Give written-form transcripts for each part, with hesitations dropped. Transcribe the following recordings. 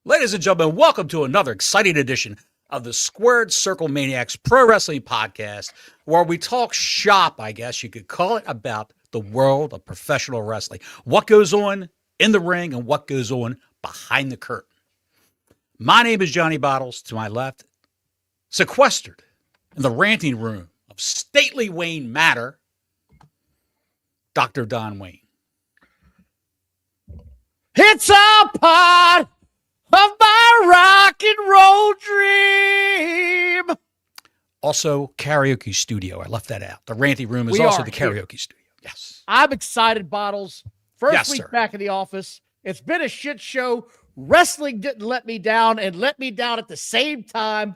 Ladies and gentlemen, welcome to another exciting edition of the Squared Circle Maniacs Pro Wrestling Podcast, where we talk shop, I guess you could call it, about the world of professional wrestling. What goes on in the ring and what goes on behind the curtain. My name is Johnny Bottles. To my left, sequestered in the ranting room of stately Wayne Matter, Dr. Don Wayne. It's a part of my rock and roll dream. Also, karaoke studio. I left that out. The ranty room is also the karaoke studio. Yes. I'm excited, Bottles. First week back in the office. It's been a shit show. Wrestling didn't let me down and let me down at the same time.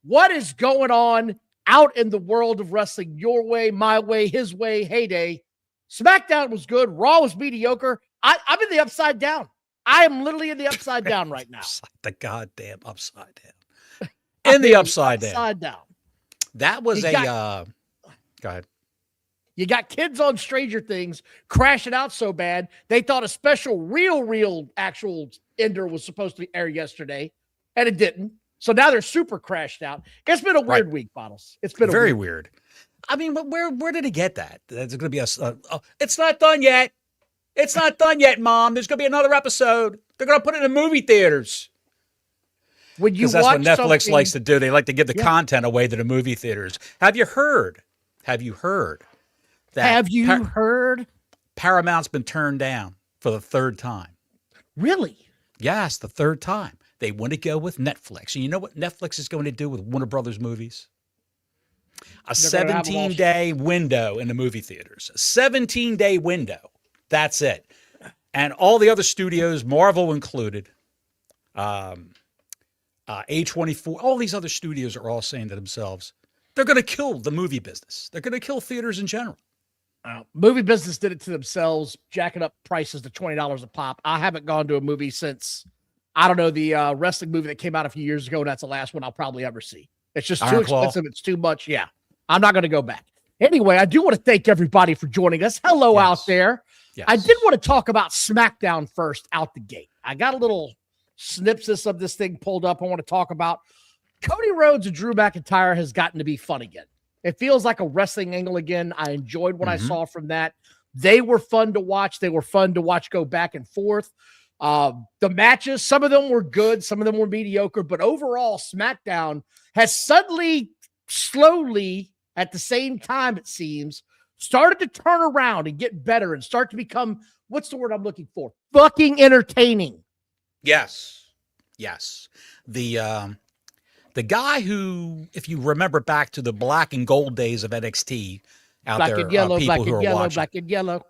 What is going on out in the world of wrestling? Your way, my way, his way, heyday. SmackDown was good. Raw was mediocre. I'm in the upside down. I am literally in the upside down right now. The goddamn upside down. In the upside down. Upside down. That was go ahead. You got kids on Stranger Things crashing out so bad, they thought a special, real, actual ender was supposed to air yesterday, and it didn't. So now they're super crashed out. It's been a weird week, Bottles. It's been very weird. I mean, but where did he get that? There's going to be it's not done yet. It's not done yet, Mom. There's going to be another episode. They're going to put it in movie theaters. When you that's what Netflix likes to do. They like to give the content away to the movie theaters. Have you heard? Paramount's been turned down for the third time. Really? Yes, the third time. They want to go with Netflix. And you know what Netflix is going to do with Warner Brothers movies? A 17-day window in the movie theaters. A 17-day window. That's it. And all the other studios, Marvel included, A24, all these other studios are all saying to themselves, they're going to kill the movie business. They're going to kill theaters in general. Movie business did it to themselves, jacking up prices to $20 a pop. I haven't gone to a movie since, I don't know, the wrestling movie that came out a few years ago, and that's the last one I'll probably ever see. It's just too expensive. It's too much. Yeah, I'm not going to go back. Anyway, I do want to thank everybody for joining us. Hello out there. Yes. I did want to talk about SmackDown first out the gate. I got a little synopsis of this thing pulled up. I want to talk about Cody Rhodes and Drew McIntyre has gotten to be fun again. It feels like a wrestling angle again. I enjoyed what I saw from that. They were fun to watch. They were fun to watch go back and forth. The matches, some of them were good. Some of them were mediocre. But overall, SmackDown has suddenly, slowly, at the same time, it seems, started to turn around and get better and start to become, what's the word I'm looking for? Fucking entertaining. Yes. The guy who, if you remember back to the black and gold days of NXT out black there, and yellow, people black who and are yellow, watching. black and yellow.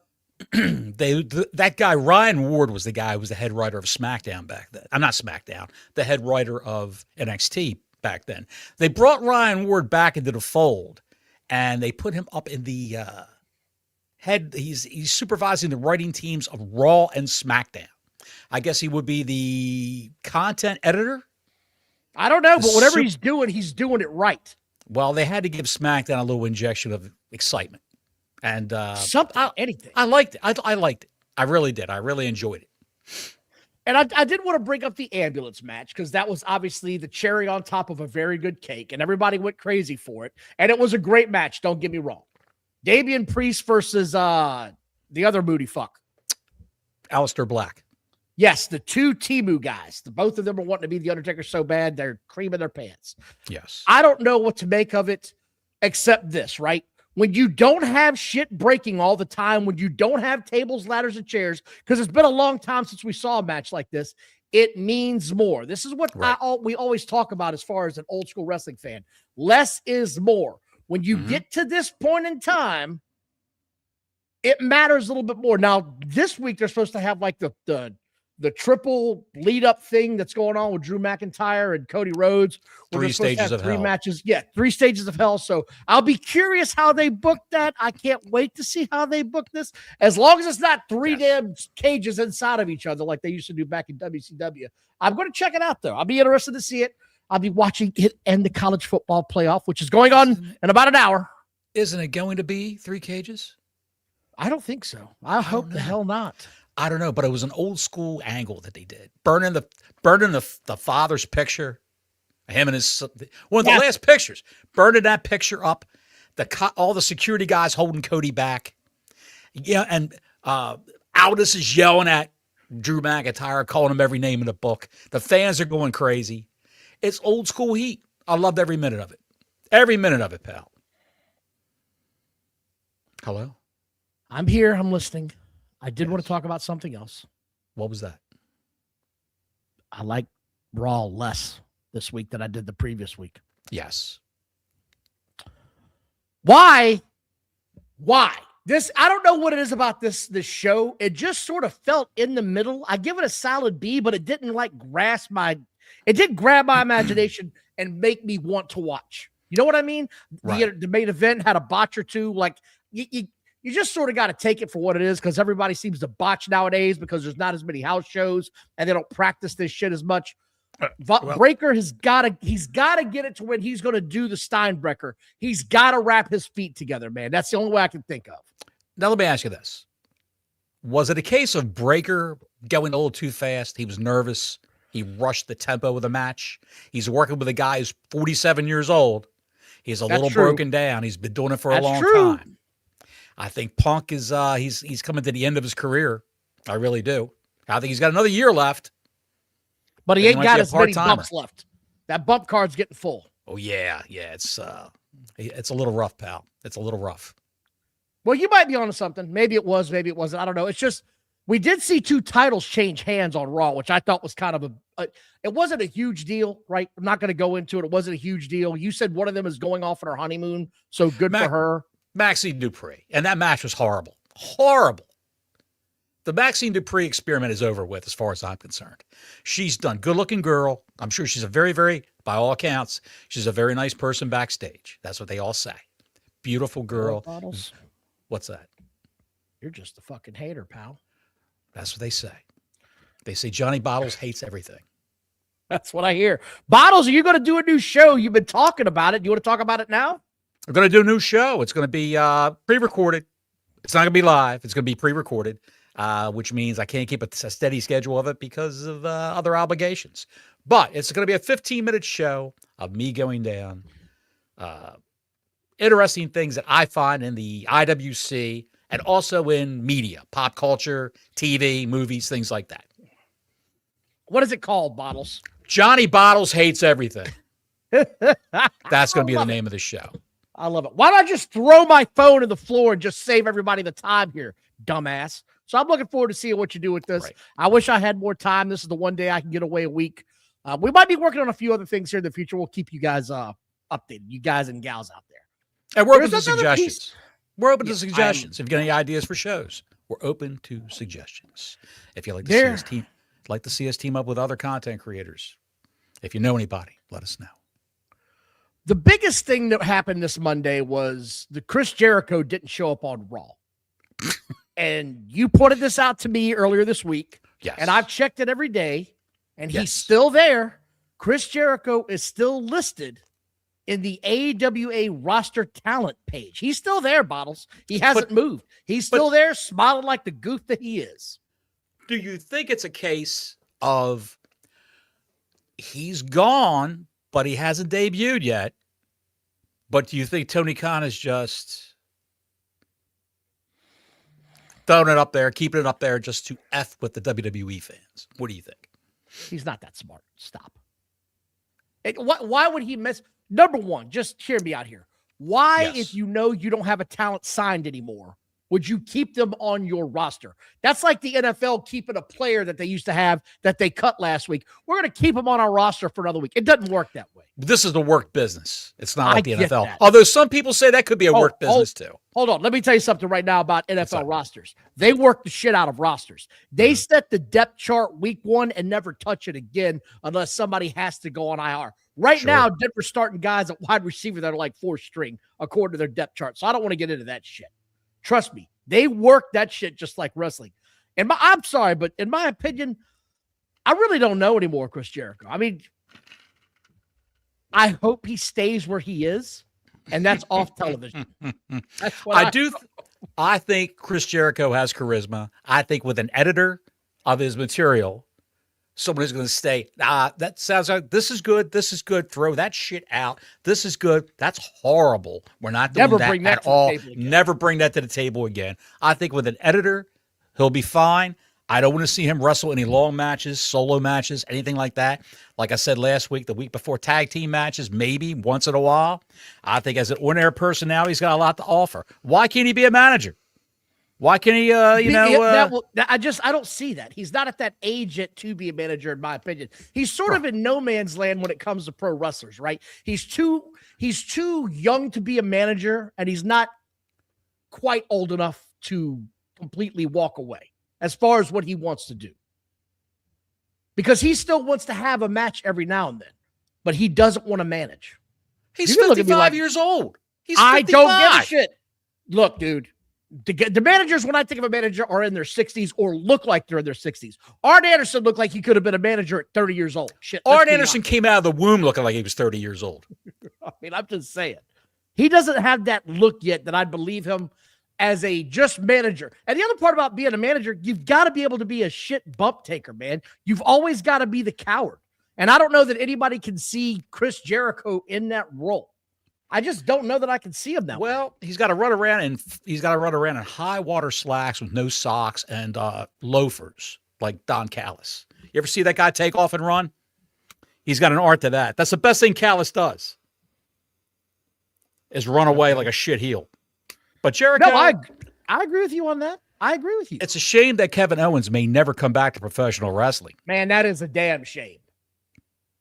That guy, Ryan Ward, was the guy who was the head writer of SmackDown back then. I'm not SmackDown, the head writer of NXT back then. They brought Ryan Ward back into the fold, and they put him up in the head. He's supervising the writing teams of Raw and SmackDown. I guess he would be the content editor. I don't know, but whatever he's doing it right. Well, they had to give SmackDown a little injection of excitement. And anything. I liked it. I liked it. I really did. I really enjoyed it. And I did want to bring up the ambulance match because that was obviously the cherry on top of a very good cake, and everybody went crazy for it. And it was a great match, don't get me wrong. Damian Priest versus the other moody fuck. Aleister Black. Yes, the two Temu guys. Both of them are wanting to be the Undertaker so bad, they're creaming their pants. Yes. I don't know what to make of it except this, right? When you don't have shit breaking all the time, when you don't have tables, ladders, and chairs, because it's been a long time since we saw a match like this, it means more. This is what we always talk about as far as an old school wrestling fan. Less is more. When you get to this point in time, it matters a little bit more. Now, this week, they're supposed to have like the triple lead-up thing that's going on with Drew McIntyre and Cody Rhodes. 3 stages of hell. Matches. Yeah, 3 stages of hell. So I'll be curious how they book that. I can't wait to see how they book this. As long as it's not 3 damn cages inside of each other like they used to do back in WCW. I'm going to check it out, though. I'll be interested to see it. I'll be watching it and the college football playoff, which is going on in about an hour. Isn't it going to be 3 cages? I don't think so. I hope the hell not. I don't know, but it was an old school angle that they did. Burning the father's picture, him and his one of the last pictures, burning that picture up. All the security guys holding Cody back. Yeah, and Aldis is yelling at Drew McIntyre, calling him every name in the book. The fans are going crazy. It's old school heat. I loved every minute of it. Every minute of it, pal. Hello? I'm here. I'm listening. I did want to talk about something else. What was that? I like Raw less this week than I did the previous week. Yes. Why? This, I don't know what it is about this show. It just sort of felt in the middle. I give it a solid B, but it didn't it didn't grab my imagination and make me want to watch. You know what I mean? Right. The main event had a botch or two. Like you just sort of got to take it for what it is, because everybody seems to botch nowadays because there's not as many house shows and they don't practice this shit as much. Breaker he's got to get it to when he's going to do the Steinbreaker. He's got to wrap his feet together, man. That's the only way I can think of. Now, let me ask you this. Was it a case of Breaker going a little too fast? He was nervous. He rushed the tempo of the match. He's working with a guy who's 47 years old. He's a little broken down. He's been doing it for a long time. I think Punk is he's coming to the end of his career. I really do. I think he's got another year left. But he ain't got as many bumps left. That bump card's getting full. Oh, yeah. Yeah, it's a little rough, pal. It's a little rough. Well, you might be onto something. Maybe it was, maybe it wasn't. I don't know. It's just, we did see 2 titles change hands on Raw, which I thought was kind of it wasn't a huge deal, right? I'm not going to go into it. It wasn't a huge deal. You said one of them is going off on her honeymoon, so good for her. Maxine Dupree. And that match was horrible. Horrible. The Maxine Dupree experiment is over with as far as I'm concerned. She's done. Good-looking girl. I'm sure she's a very, very, by all accounts, she's a very nice person backstage. That's what they all say. Beautiful girl. Bottles? What's that? You're just a fucking hater, pal. That's what they say. They say Johnny Bottles hates everything. That's what I hear. Bottles, are you going to do a new show? You've been talking about it. You want to talk about it now? We're going to do a new show. It's going to be pre-recorded. It's not going to be live. It's going to be pre-recorded. Which means I can't keep a steady schedule of it because of other obligations. But it's going to be a 15-minute show of me going down interesting things that I find in the IWC and also in media, pop culture, TV, movies, things like that. What is it called, Bottles? Johnny Bottles Hates Everything. That's going to be the name of the show. I love it. Why don't I just throw my phone in the floor and just save everybody the time here, dumbass? So I'm looking forward to seeing what you do with this. Right. I wish I had more time. This is the one day I can get away a week. We might be working on a few other things here in the future. We'll keep you guys updated, you guys and gals out there. And we're open to suggestions. We're open to suggestions. If you got any ideas for shows, we're open to suggestions. If you'd like to see us team up with other content creators, if you know anybody, let us know. The biggest thing that happened this Monday was the Chris Jericho didn't show up on Raw. And you pointed this out to me earlier this week. Yes. And I've checked it every day, and he's still there. Chris Jericho is still listed in the AWA roster talent page. He's still there, Bottles. He hasn't moved. He's still there, smiling like the goof that he is. Do you think it's a case of he's gone, but he hasn't debuted yet? But do you think Tony Khan is just throwing it up there, keeping it up there just to F with the WWE fans? What do you think? He's not that smart. Stop. Why would he miss? Number one, just hear me out here. Why, if you know you don't have a talent signed anymore, would you keep them on your roster? That's like the NFL keeping a player that they used to have that they cut last week. We're going to keep them on our roster for another week. It doesn't work that way. This is the work business. It's not like the NFL. That. Although some people say that could be a work business too. Hold on. Let me tell you something right now about NFL rosters. They work the shit out of rosters. They set the depth chart week 1 and never touch it again unless somebody has to go on IR. Right now, Denver's starting guys at wide receiver that are like 4th string according to their depth chart. So I don't want to get into that shit. Trust me, they work that shit just like wrestling. And I'm sorry, but in my opinion, I really don't know anymore, Chris Jericho. I mean, I hope he stays where he is, and that's off television. That's what I think Chris Jericho has charisma. I think with an editor of his material, someone is going to say, that sounds like this is good. This is good. Throw that shit out. This is good. That's horrible. We're not doing Never that bring that at to the all. table again. Never bring that to the table again. I think with an editor, he'll be fine. I don't want to see him wrestle any long matches, solo matches, anything like that. Like I said last week, the week before, tag team matches, maybe once in a while. I think as an on-air personality, he's got a lot to offer. Why can't he be a manager? Why can't he, I don't see that. He's not at that age yet to be a manager, in my opinion. He's sort of in no man's land when it comes to pro wrestlers, right? He's too young to be a manager, and he's not quite old enough to completely walk away as far as what he wants to do. Because he still wants to have a match every now and then, but he doesn't want to manage. He's 55 years old. He's 55. I don't give a shit. Look, dude. The managers, when I think of a manager, are in their 60s or look like they're in their 60s. Arn Anderson looked like he could have been a manager at 30 years old. Shit. Arn Anderson came out of the womb looking like he was 30 years old. I mean, I'm just saying. He doesn't have that look yet that I'd believe him as a just manager. And the other part about being a manager, you've got to be able to be a shit bump taker, man. You've always got to be the coward. And I don't know that anybody can see Chris Jericho in that role. I just don't know that I can see him that way. Well, he's got to run around in high water slacks with no socks and loafers like Don Callis. You ever see that guy take off and run? He's got an art to that. That's the best thing Callis does. Is run away like a shit heel. But Jericho, no, I agree with you on that. I agree with you. It's a shame that Kevin Owens may never come back to professional wrestling. Man, that is a damn shame.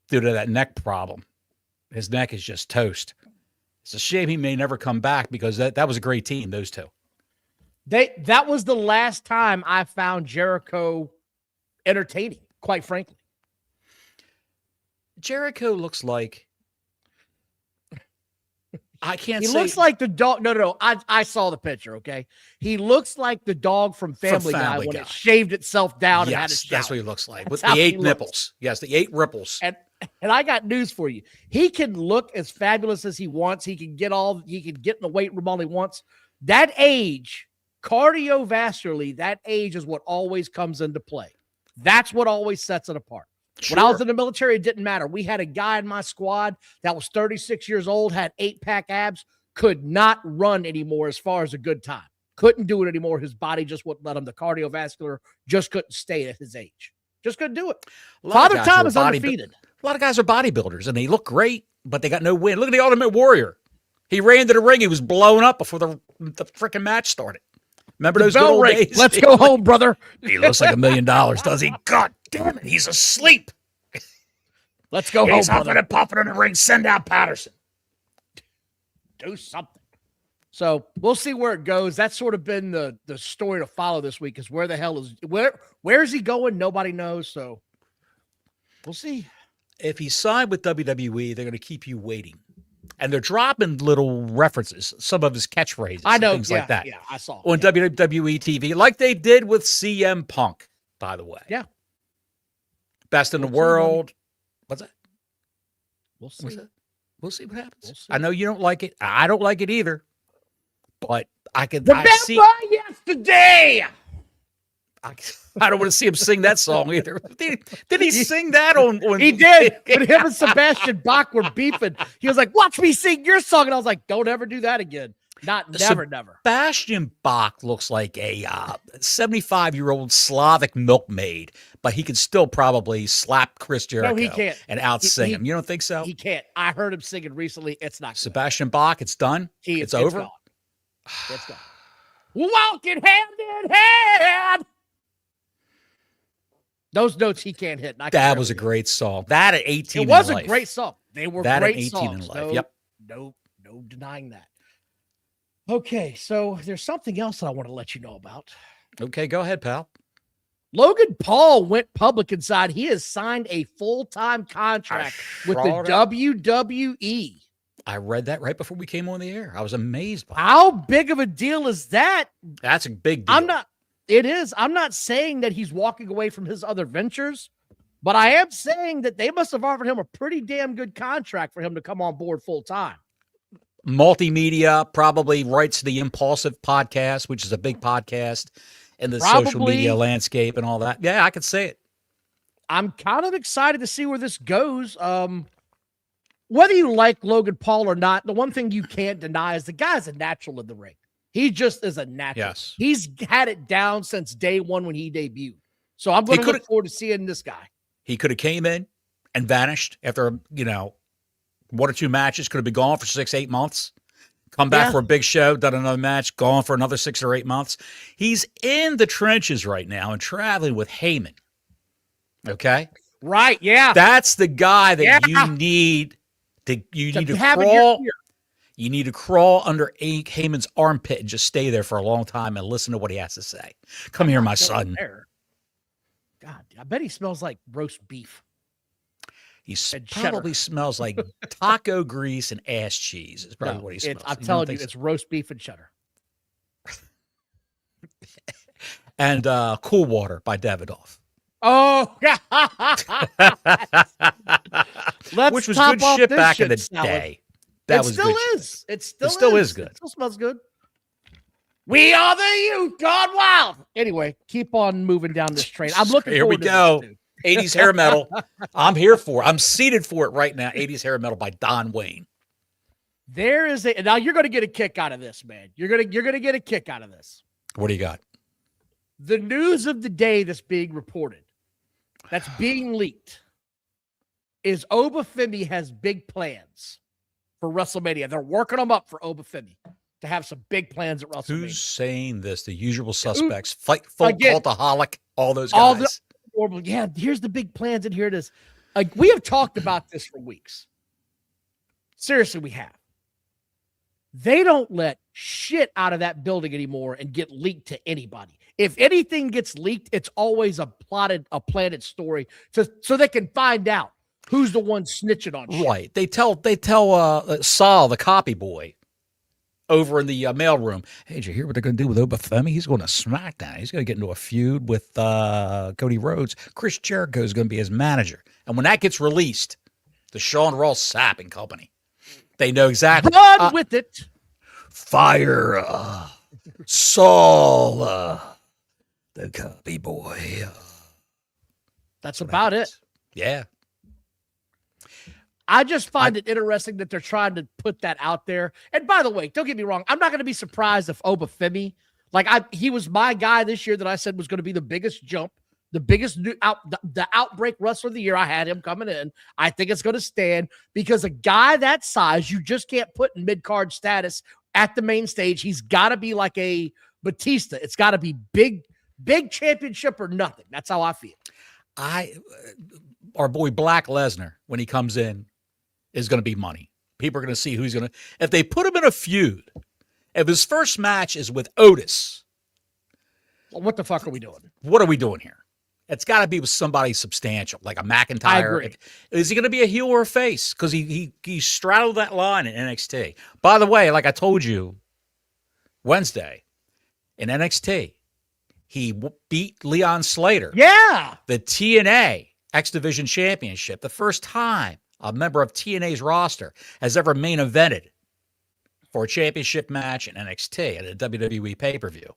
Due to that neck problem. His neck is just toast. It's a shame he may never come back because that was a great team, those two. That was the last time I found Jericho entertaining, quite frankly. Jericho looks like He looks like the dog. No. I saw the picture, okay? He looks like the dog from Family Guy when it shaved itself down and had a shower. That's what he looks like. With the 8 nipples. Yes, the 8 ripples. And I got news for you. He can look as fabulous as he wants. He can get in the weight room all he wants. That age, cardiovascularly, that age is what always comes into play. That's what always sets it apart. Sure. When I was in the military, it didn't matter. We had a guy in my squad that was 36 years old, had 8-pack abs, could not run anymore as far as a good time. Couldn't do it anymore. His body just wouldn't let him. The cardiovascular just couldn't stay at his age. Just couldn't do it. Father Time is undefeated. A lot of guys are bodybuilders, and they look great, but they got no win. Look at the Ultimate Warrior. He ran to the ring. He was blown up before the freaking match started. Remember those good old days? Let's go home, brother. He looks like $1 million, does he? God damn it, he's asleep. Let's go home, He's brother. huffing and puffing in the ring. Send out Patterson. Do something. So we'll see where it goes. That's sort of been the story to follow this week is where the hell is where's he going? Nobody knows. So we'll see. If he signed with WWE, they're going to keep you waiting. And they're dropping little references, some of his catchphrases, I know, things like that. Yeah, I saw. On WWE TV, like they did with CM Punk, by the way. Yeah. Best in the world. What's that? We'll see. We'll see what happens. We'll see. I know you don't like it. I don't like it either. But I can see yesterday. I don't want to see him sing that song either. Did he sing that on He did. When him and Sebastian Bach were beefing, he was like, watch me sing your song. And I was like, don't ever do that again. Never. Sebastian Bach looks like a 75-year-old Slavic milkmaid, but he can still probably slap Chris Jericho and out-sing him. You don't think so? He can't. I heard him singing recently. It's not good. Sebastian Bach, it's done? It's over? Gone. It's gone. Walking hand in hand. Those notes he can't hit. That was a great song. That at 18 It was in a life. great song. They were that great at 18 songs. In life. No denying that. Okay, so there's something else that I want to let you know about. Okay, go ahead, pal. Logan Paul went public inside. He has signed a full-time contract with the WWE. I read that right before we came on the air. I was amazed by it. How big of a deal is that? That's a big deal. It is. I'm not saying that he's walking away from his other ventures, but I am saying that they must have offered him a pretty damn good contract for him to come on board full time. multimedia, probably writes the Impulsive podcast, which is a big podcast in the social media landscape and all that. Yeah, I could say it. I'm kind of excited to see where this goes. Whether you like Logan Paul or not, the one thing you can't deny is the guy's a natural in the ring. He just is a natural. Yes. He's had it down since day one when he debuted. So I'm going to look forward to seeing this guy. He could have came in and vanished after, 1 or 2 matches, could have been gone for 6-8 months. Come back for a big show, done another match, gone for another 6 or 8 months. He's in the trenches right now and traveling with Heyman. Okay? Right, yeah. That's the guy that you need to crawl. You need to crawl under Heyman's armpit and just stay there for a long time and listen to what he has to say. Come here, my son. God, I bet he smells like roast beef. He probably smells like taco grease and ass cheese is probably what he smells. I'm telling you, it's roast beef and cheddar. And Cool Water by Davidoff. Oh, which was good shit back in the day. It still is. It still is good. It still smells good. We are the youth gone wild. Anyway, keep on moving down this train. I'm looking forward to this. Here we go. 80s hair metal. I'm here for it. I'm seated for it right now. 80s hair metal by Don Wayne. There is now you're going to get a kick out of this, man. You're going to get a kick out of this. What do you got? The news of the day that's being reported, that's being leaked, is Obafemi has big plans for WrestleMania. They're working them up for Obafemi to have some big plans at WrestleMania. Who's saying this? The usual suspects, Fight Folk, Cultaholic, all those guys. Yeah, here's the big plans, and here it is. We have talked about this for weeks. Seriously, we have. They don't let shit out of that building anymore and get leaked to anybody. If anything gets leaked, it's always a planted story so they can find out who's the one snitching on shit. Right. They tell Saul, the copy boy, over in the mailroom, hey, did you hear what they're going to do with Obafemi? He's going to SmackDown. He's going to get into a feud with Cody Rhodes. Chris Jericho is going to be his manager. And when that gets released, the Sean Ross Sapp and company, they know exactly. Run with it. Fire Saul, the copy boy. That's about it. Yeah. I just find it interesting that they're trying to put that out there. And by the way, don't get me wrong. I'm not going to be surprised if Obafemi, he was my guy this year that I said was going to be the biggest jump, the biggest the outbreak wrestler of the year. I had him coming in. I think it's going to stand because a guy that size, you just can't put in mid-card status at the main stage. He's got to be like a Batista. It's got to be big championship or nothing. That's how I feel. Our boy Black Lesnar, when he comes in, is going to be money. People are going to see who's going to. If they put him in a feud, if his first match is with Otis, well, what the fuck are we doing? What are we doing here? It's got to be with somebody substantial, like a McIntyre. I agree. Is he going to be a heel or a face? Because he straddled that line in NXT. By the way, like I told you, Wednesday in NXT, he beat Leon Slater. Yeah, the TNA X Division Championship, the first time a member of TNA's roster has ever main evented for a championship match in NXT at a WWE pay-per-view.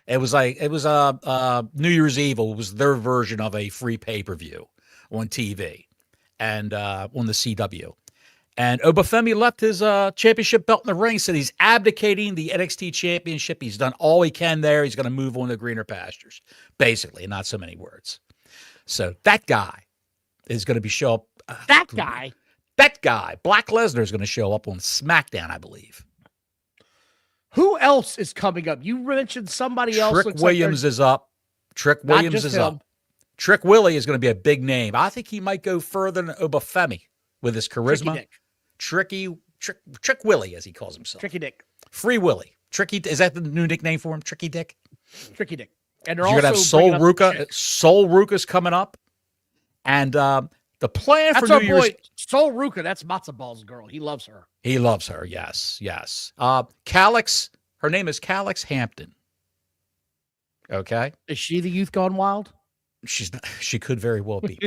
It was New Year's Eve. It was their version of a free pay-per-view on TV and on the CW. And Obafemi left his championship belt in the ring, said he's abdicating the NXT championship. He's done all he can there. He's going to move on to greener pastures, basically, not so many words. So that guy is going to show up. That guy, Black Lesnar, is going to show up on SmackDown, I believe. Who else is coming up? You mentioned somebody else. Trick Williams is up. Trick Williams is up. Trick Willie is going to be a big name. I think he might go further than Obafemi with his charisma. Trick Willie, as he calls himself. Tricky Dick. Free Willie. Tricky, is that the new nickname for him? Tricky Dick? Tricky Dick. And you're going to have Sol Ruka. Sol Ruka's coming up. And the plan for New Year's. Sol Ruka, that's Matzo Ball's girl. He loves her. He loves her, yes. Calix, her name is Calix Hampton. Okay. Is she the Youth Gone Wild? She's not, she could very well be.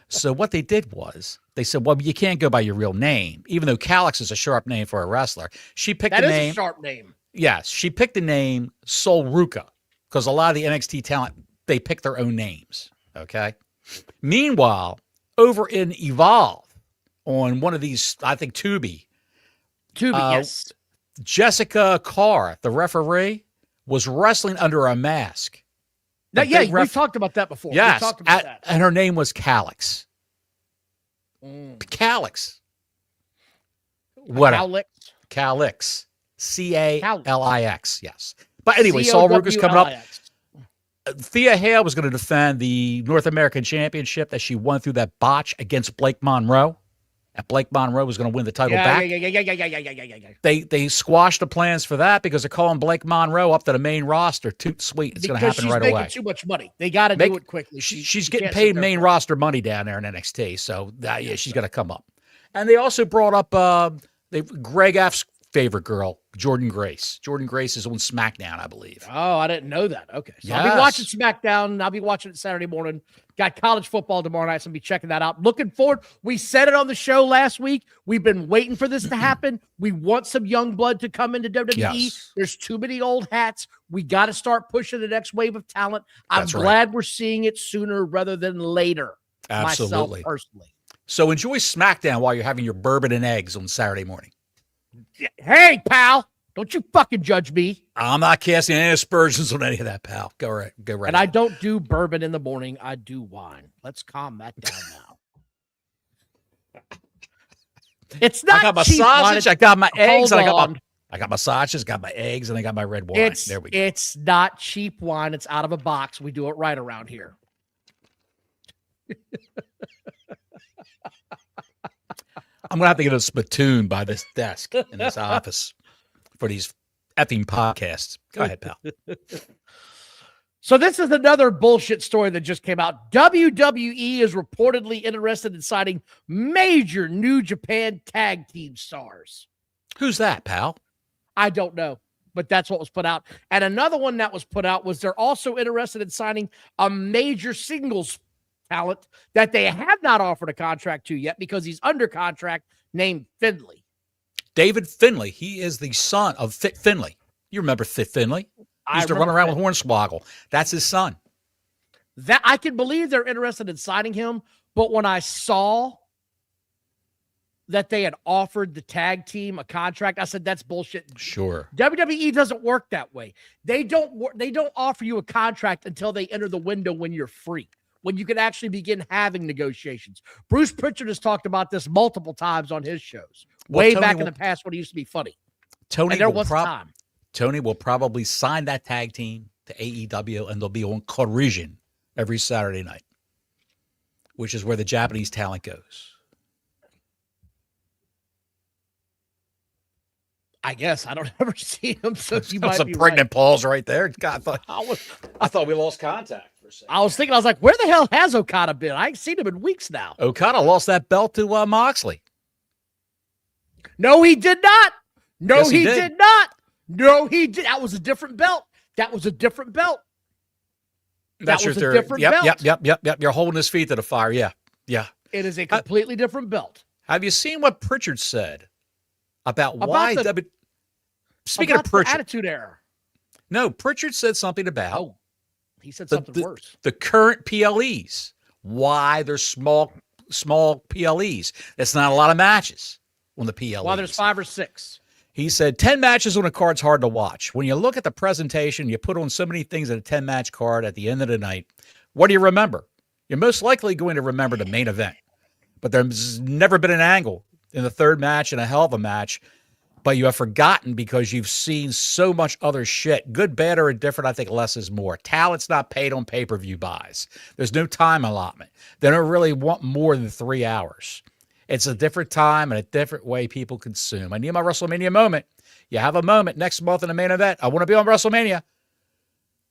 So what they did was they said, well, you can't go by your real name, even though Calix is a sharp name for a wrestler. She picked That the is name. a sharp name. Yes, she picked the name Sol Ruca because a lot of the NXT talent, they pick their own names. Okay. Meanwhile, over in Evolve on one of these, I think Tubi, yes. Jessica Carr, the referee, was wrestling under a mask. Now, yeah, we talked about that before. Yes, we talked about that. And her name was Calix. Calix. What? Calix. Calix. Yes. But anyway, Sol Ruca's coming up. Thea Hale was going to defend the North American Championship that she won through that botch against Blake Monroe. And Blake Monroe was going to win the title back. They squashed the plans for that because they're calling Blake Monroe up to the main roster. Toot sweet. It's going to happen right away. She's making too much money. They got to do it quickly. She's getting paid main roster money down there in NXT. So, yeah, she's going to come up. And they also brought up Greg F's favorite girl, Jordan Grace. Jordan Grace is on SmackDown, I believe. Oh, I didn't know that. Okay. So I'll be watching SmackDown. I'll be watching it Saturday morning. Got college football tomorrow night, so I'll be checking that out. Looking forward. We said it on the show last week. We've been waiting for this to happen. We want some young blood to come into WWE. Yes. There's too many old hats. We got to start pushing the next wave of talent. I'm glad we're seeing it sooner rather than later. Absolutely. Myself personally. So enjoy SmackDown while you're having your bourbon and eggs on Saturday morning. Hey, pal. Don't you fucking judge me. I'm not casting any aspersions on any of that, pal. Go right. And I don't do bourbon in the morning. I do wine. Let's calm that down now. It's not. I got my sausage. I got my eggs. I got my sausages. Got my eggs, and I got my red wine. There we go. It's not cheap wine. It's out of a box. We do it right around here. I'm going to have to get a spittoon by this desk in this office for these effing podcasts. Go ahead, pal. So this is another bullshit story that just came out. WWE is reportedly interested in signing major New Japan tag team stars. Who's that, pal? I don't know, but that's what was put out. And another one that was put out was they're also interested in signing a major singles talent that they have not offered a contract to yet because he's under contract, named Finlay. David Finlay. He is the son of Fit Finlay. You remember Fit Finlay? He used to run around with Hornswoggle. That's his son. That I can believe they're interested in signing him, but when I saw that they had offered the tag team a contract, I said that's bullshit. Sure. WWE doesn't work that way. They don't offer you a contract until they enter the window when you're free, when you can actually begin having negotiations. Bruce Pritchard has talked about this multiple times on his shows, way back in the past when it used to be funny. Tony will probably sign that tag team to AEW, and they'll be on Collision every Saturday night, which is where the Japanese talent goes. I guess I don't ever see him, so you might some be pregnant pause right there. God, I thought we lost contact for a second. I was like, where the hell has Okada been? I ain't seen him in weeks now. Okada lost that belt to Moxley. No, he did not. No, yes, he did not. No, he did. That was a different belt. That was a different belt. That's your theory. Yep. You're holding his feet to the fire. Yeah. It is a completely different belt. Have you seen what Pritchard said about why Speaking of Pritchard, the Attitude Era. No, Pritchard said something about. Oh, he said something worse. The current PLEs. Why there's small PLEs. That's not a lot of matches on the PLEs. Well, there's 5 or 6. He said 10 matches on a card's hard to watch. When you look at the presentation, you put on so many things at a 10-match card at the end of the night. What do you remember? You're most likely going to remember the main event. But there's never been an angle in the third match in a hell of a match. But you have forgotten because you've seen so much other shit. Good, bad, or indifferent, I think less is more. Talent's not paid on pay-per-view buys. There's no time allotment. They don't really want more than 3 hours. It's a different time and a different way people consume. I need my WrestleMania moment. You have a moment next month in the main event. I want to be on WrestleMania.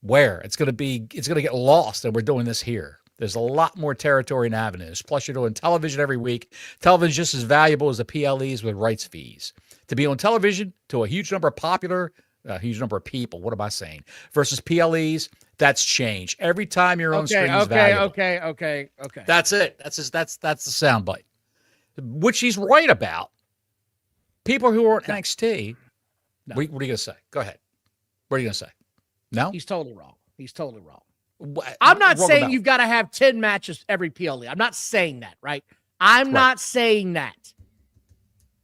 Where? It's going to get lost, and we're doing this here. There's a lot more territory and avenues. Plus, you're doing television every week. Television is just as valuable as the PLEs with rights fees. To be on television to a huge number of people, what am I saying? Versus PLEs, That's change. Every time you're on screen is valuable. Okay. That's it. That's the soundbite, which he's right about. People who are in NXT. No. What are you going to say? Go ahead. What are you going to say? No? He's totally wrong. I'm not saying you've got to have 10 matches every PLE. I'm not saying that, right? I'm not saying that.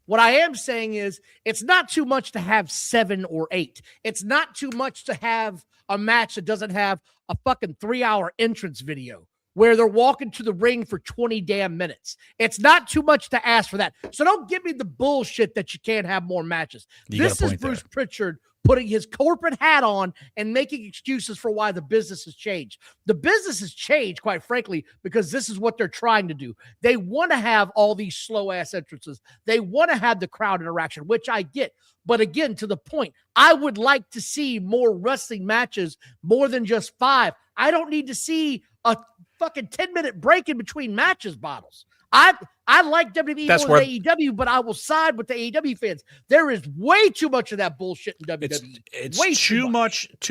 What I am saying is it's not too much to have 7 or 8. It's not too much to have a match that doesn't have a fucking 3-hour entrance video where they're walking to the ring for 20 damn minutes. It's not too much to ask for that. So don't give me the bullshit that you can't have more matches. This is Bruce Pritchard putting his corporate hat on and making excuses for why the business has changed. The business has changed, quite frankly, because this is what they're trying to do. They want to have all these slow-ass entrances. They want to have the crowd interaction, which I get. But again, to the point, I would like to see more wrestling matches, more than just 5. I don't need to see a fucking 10-minute break in between matches, Bottles. I like WWE more than AEW, but I will side with the AEW fans. There is way too much of that bullshit in WWE. It's way too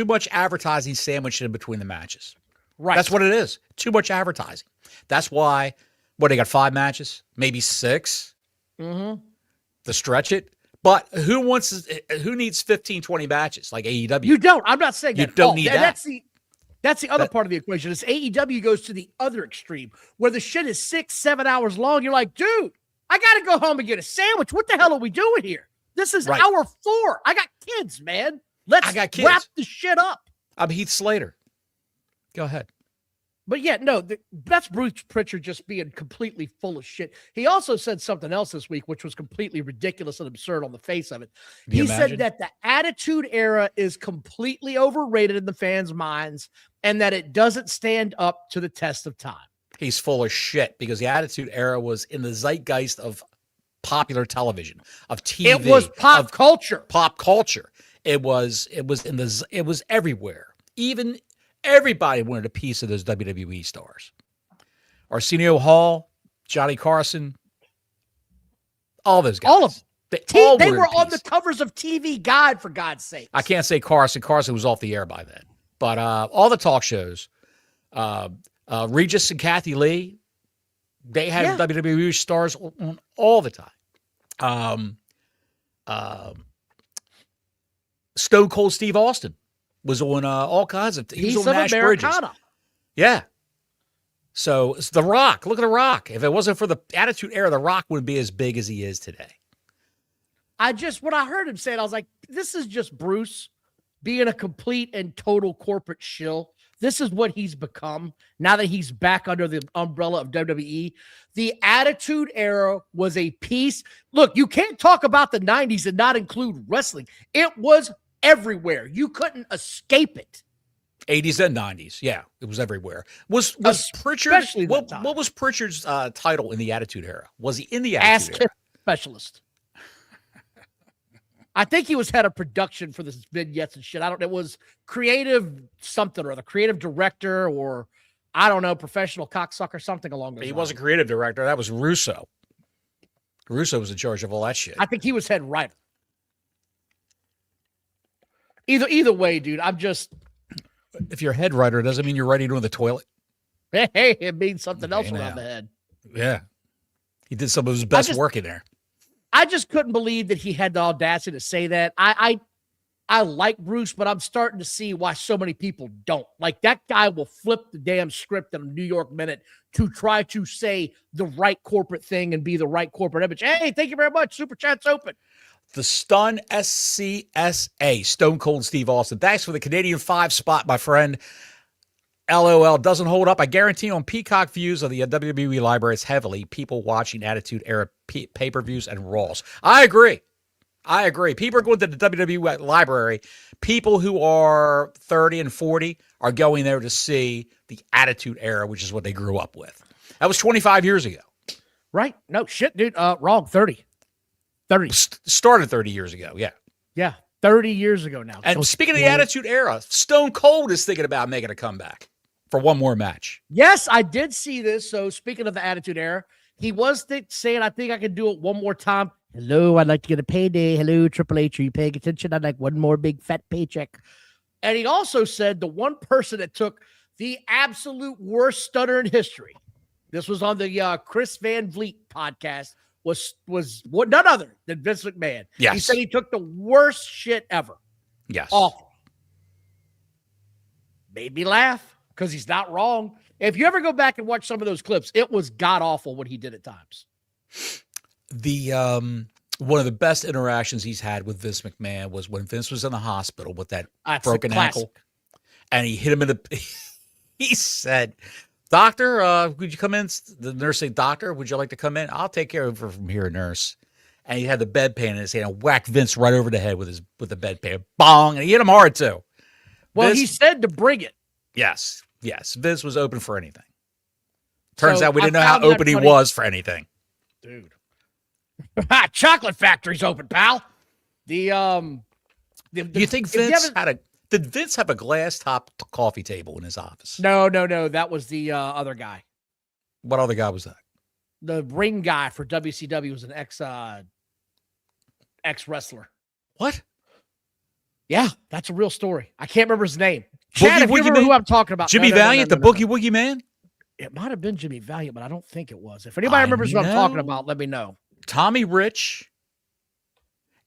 much advertising sandwiched in between the matches. Right. That's what it is. Too much advertising. That's why, they got 5 matches, maybe 6 to stretch it. But who needs 15, 20 matches like AEW? You don't. I'm not saying that. You don't need that. That's the other part of the equation. Is AEW goes to the other extreme where the shit is 6-7 hours long. You're like, dude, I got to go home and get a sandwich. What the hell are we doing here? This is hour 4. I got kids, man. Let's wrap the shit up. I'm Heath Slater. Go ahead. But yeah, no, that's Bruce Pritchard just being completely full of shit. He also said something else this week, which was completely ridiculous and absurd on the face of it. He said that the Attitude Era is completely overrated in the fans' minds and that it doesn't stand up to the test of time. He's full of shit because the Attitude Era was in the zeitgeist of popular television, of TV. It was pop culture. Pop culture. It was everywhere. Even everybody wanted a piece of those WWE stars. Arsenio Hall, Johnny Carson, all those guys. All of them. They were on the piece. covers of TV Guide, for God's sake. I can't say Carson. Carson was off the air by then. But all the talk shows, Regis and Kathy Lee, they had WWE stars on all the time. Stone Cold Steve Austin was on all kinds of. He was on Nash Bridges. Yeah. So it's The Rock. Look at The Rock. If it wasn't for the Attitude Era, The Rock wouldn't be as big as he is today. When I heard him say it, I was like, this is just Bruce being a complete and total corporate shill. This is what he's become now that he's back under the umbrella of WWE. The Attitude Era was a piece. Look, you can't talk about the 90s and not include wrestling. It was everywhere. You couldn't escape it. 80s and 90s. Yeah, it was everywhere. Was Pritchard, what was Pritchard's title in the Attitude Era? Was he in the Attitude Era? Specialist. I think he was head of production for this vignettes and shit. I don't know. It was creative something or the creative director or I don't know, professional cocksucker, something along those lines. He wasn't creative director. That was Russo. Russo was in charge of all that shit. I think he was head writer. Either way, dude, I'm just. If you're a head writer, it doesn't mean you're writing on the toilet. Hey, it means something else around the head. Yeah. He did some of his best work in there. I just couldn't believe that he had the audacity to say that. I like Bruce, but I'm starting to see why so many people don't. Like, that guy will flip the damn script in a New York Minute to try to say the right corporate thing and be the right corporate image. Hey, thank you very much. Super Chat's open. The Stun SCSA, Stone Cold Steve Austin. Thanks for the Canadian 5 spot, my friend. LOL doesn't hold up. I guarantee on Peacock views of the WWE library, it's heavily people watching Attitude Era pay-per-views and Raws. I agree. People are going to the WWE library. People who are 30 and 40 are going there to see the Attitude Era, which is what they grew up with. That was 25 years ago. Right. No, shit, dude. Wrong. 30. Started 30 years ago, yeah. Yeah, 30 years ago now. And speaking of the Attitude Era, Stone Cold is thinking about making a comeback for one more match. Yes, I did see this. So speaking of the Attitude Era, he was saying, I think I can do it one more time. Hello, I'd like to get a payday. Hello, Triple H, are you paying attention? I'd like one more big fat paycheck. And he also said the one person that took the absolute worst stunner in history, this was on the Chris Van Vliet podcast, was none other than Vince McMahon. Yes. He said he took the worst shit ever. Yes. Awful. Made me laugh because he's not wrong. If you ever go back and watch some of those clips, it was god awful what he did at times. The one of the best interactions he's had with Vince McMahon was when Vince was in the hospital with that broken ankle, and he hit him in the. He said, "Doctor, would you come in?" The nurse said, "Doctor, would you like to come in? I'll take care of her from here, nurse." And he had the bedpan in his hand and whacked Vince right over the head with the bedpan. Bong, and he hit him hard too. Well, Vince, he said to bring it. Yes. Vince was open for anything. Turns out we didn't know I how found that open he funny. was for anything. Dude. Chocolate factory's open, pal. Do you think Vince did Vince have a glass top coffee table in his office? No. That was the other guy. What other guy was that? The ring guy for WCW was an ex wrestler. What? Yeah, that's a real story. I can't remember his name. Chad, if you Woogie remember Man? who I'm talking about. Jimmy Valiant, the Boogie Woogie Man? It might have been Jimmy Valiant, but I don't think it was. If anybody remembers what I'm talking about, let me know. Tommy Rich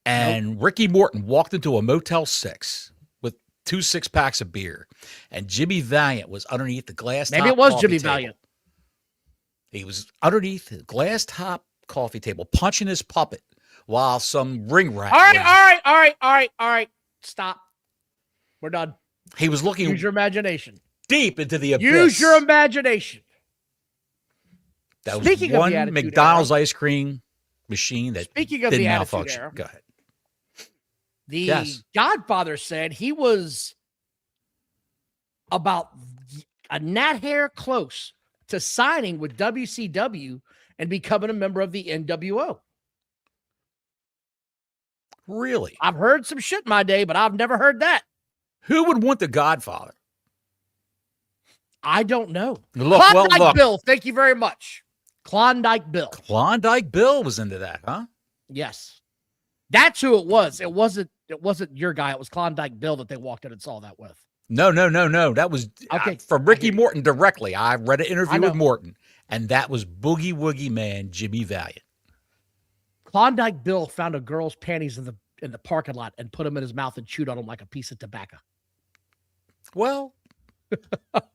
and Ricky Morton walked into a Motel 6 with 2 6-packs of beer, and Jimmy Valiant was underneath the glass top. Maybe it was coffee Jimmy table. Valiant. He was underneath the glass top coffee table punching his puppet while some ring rat. All right. Stop. We're done. He was looking Use your imagination. deep into the abyss. Use your imagination. That was Speaking of one the Attitude McDonald's Era, ice cream machine that speaking of didn't the Attitude malfunction. Era, Go ahead. The Godfather said he was about a gnat hair close to signing with WCW and becoming a member of the NWO. Really? I've heard some shit in my day, but I've never heard that. Who would want the Godfather? I don't know. Look, Klondike Bill, thank you very much. Klondike Bill. Klondike Bill was into that, huh? Yes. That's who it was. It wasn't your guy. It was Klondike Bill that they walked in and saw that with. No. That was from Ricky Morton directly. I read an interview with Morton, and that was Boogie Woogie Man Jimmy Valiant. Klondike Bill found a girl's panties in the parking lot and put them in his mouth and chewed on them like a piece of tobacco. Well,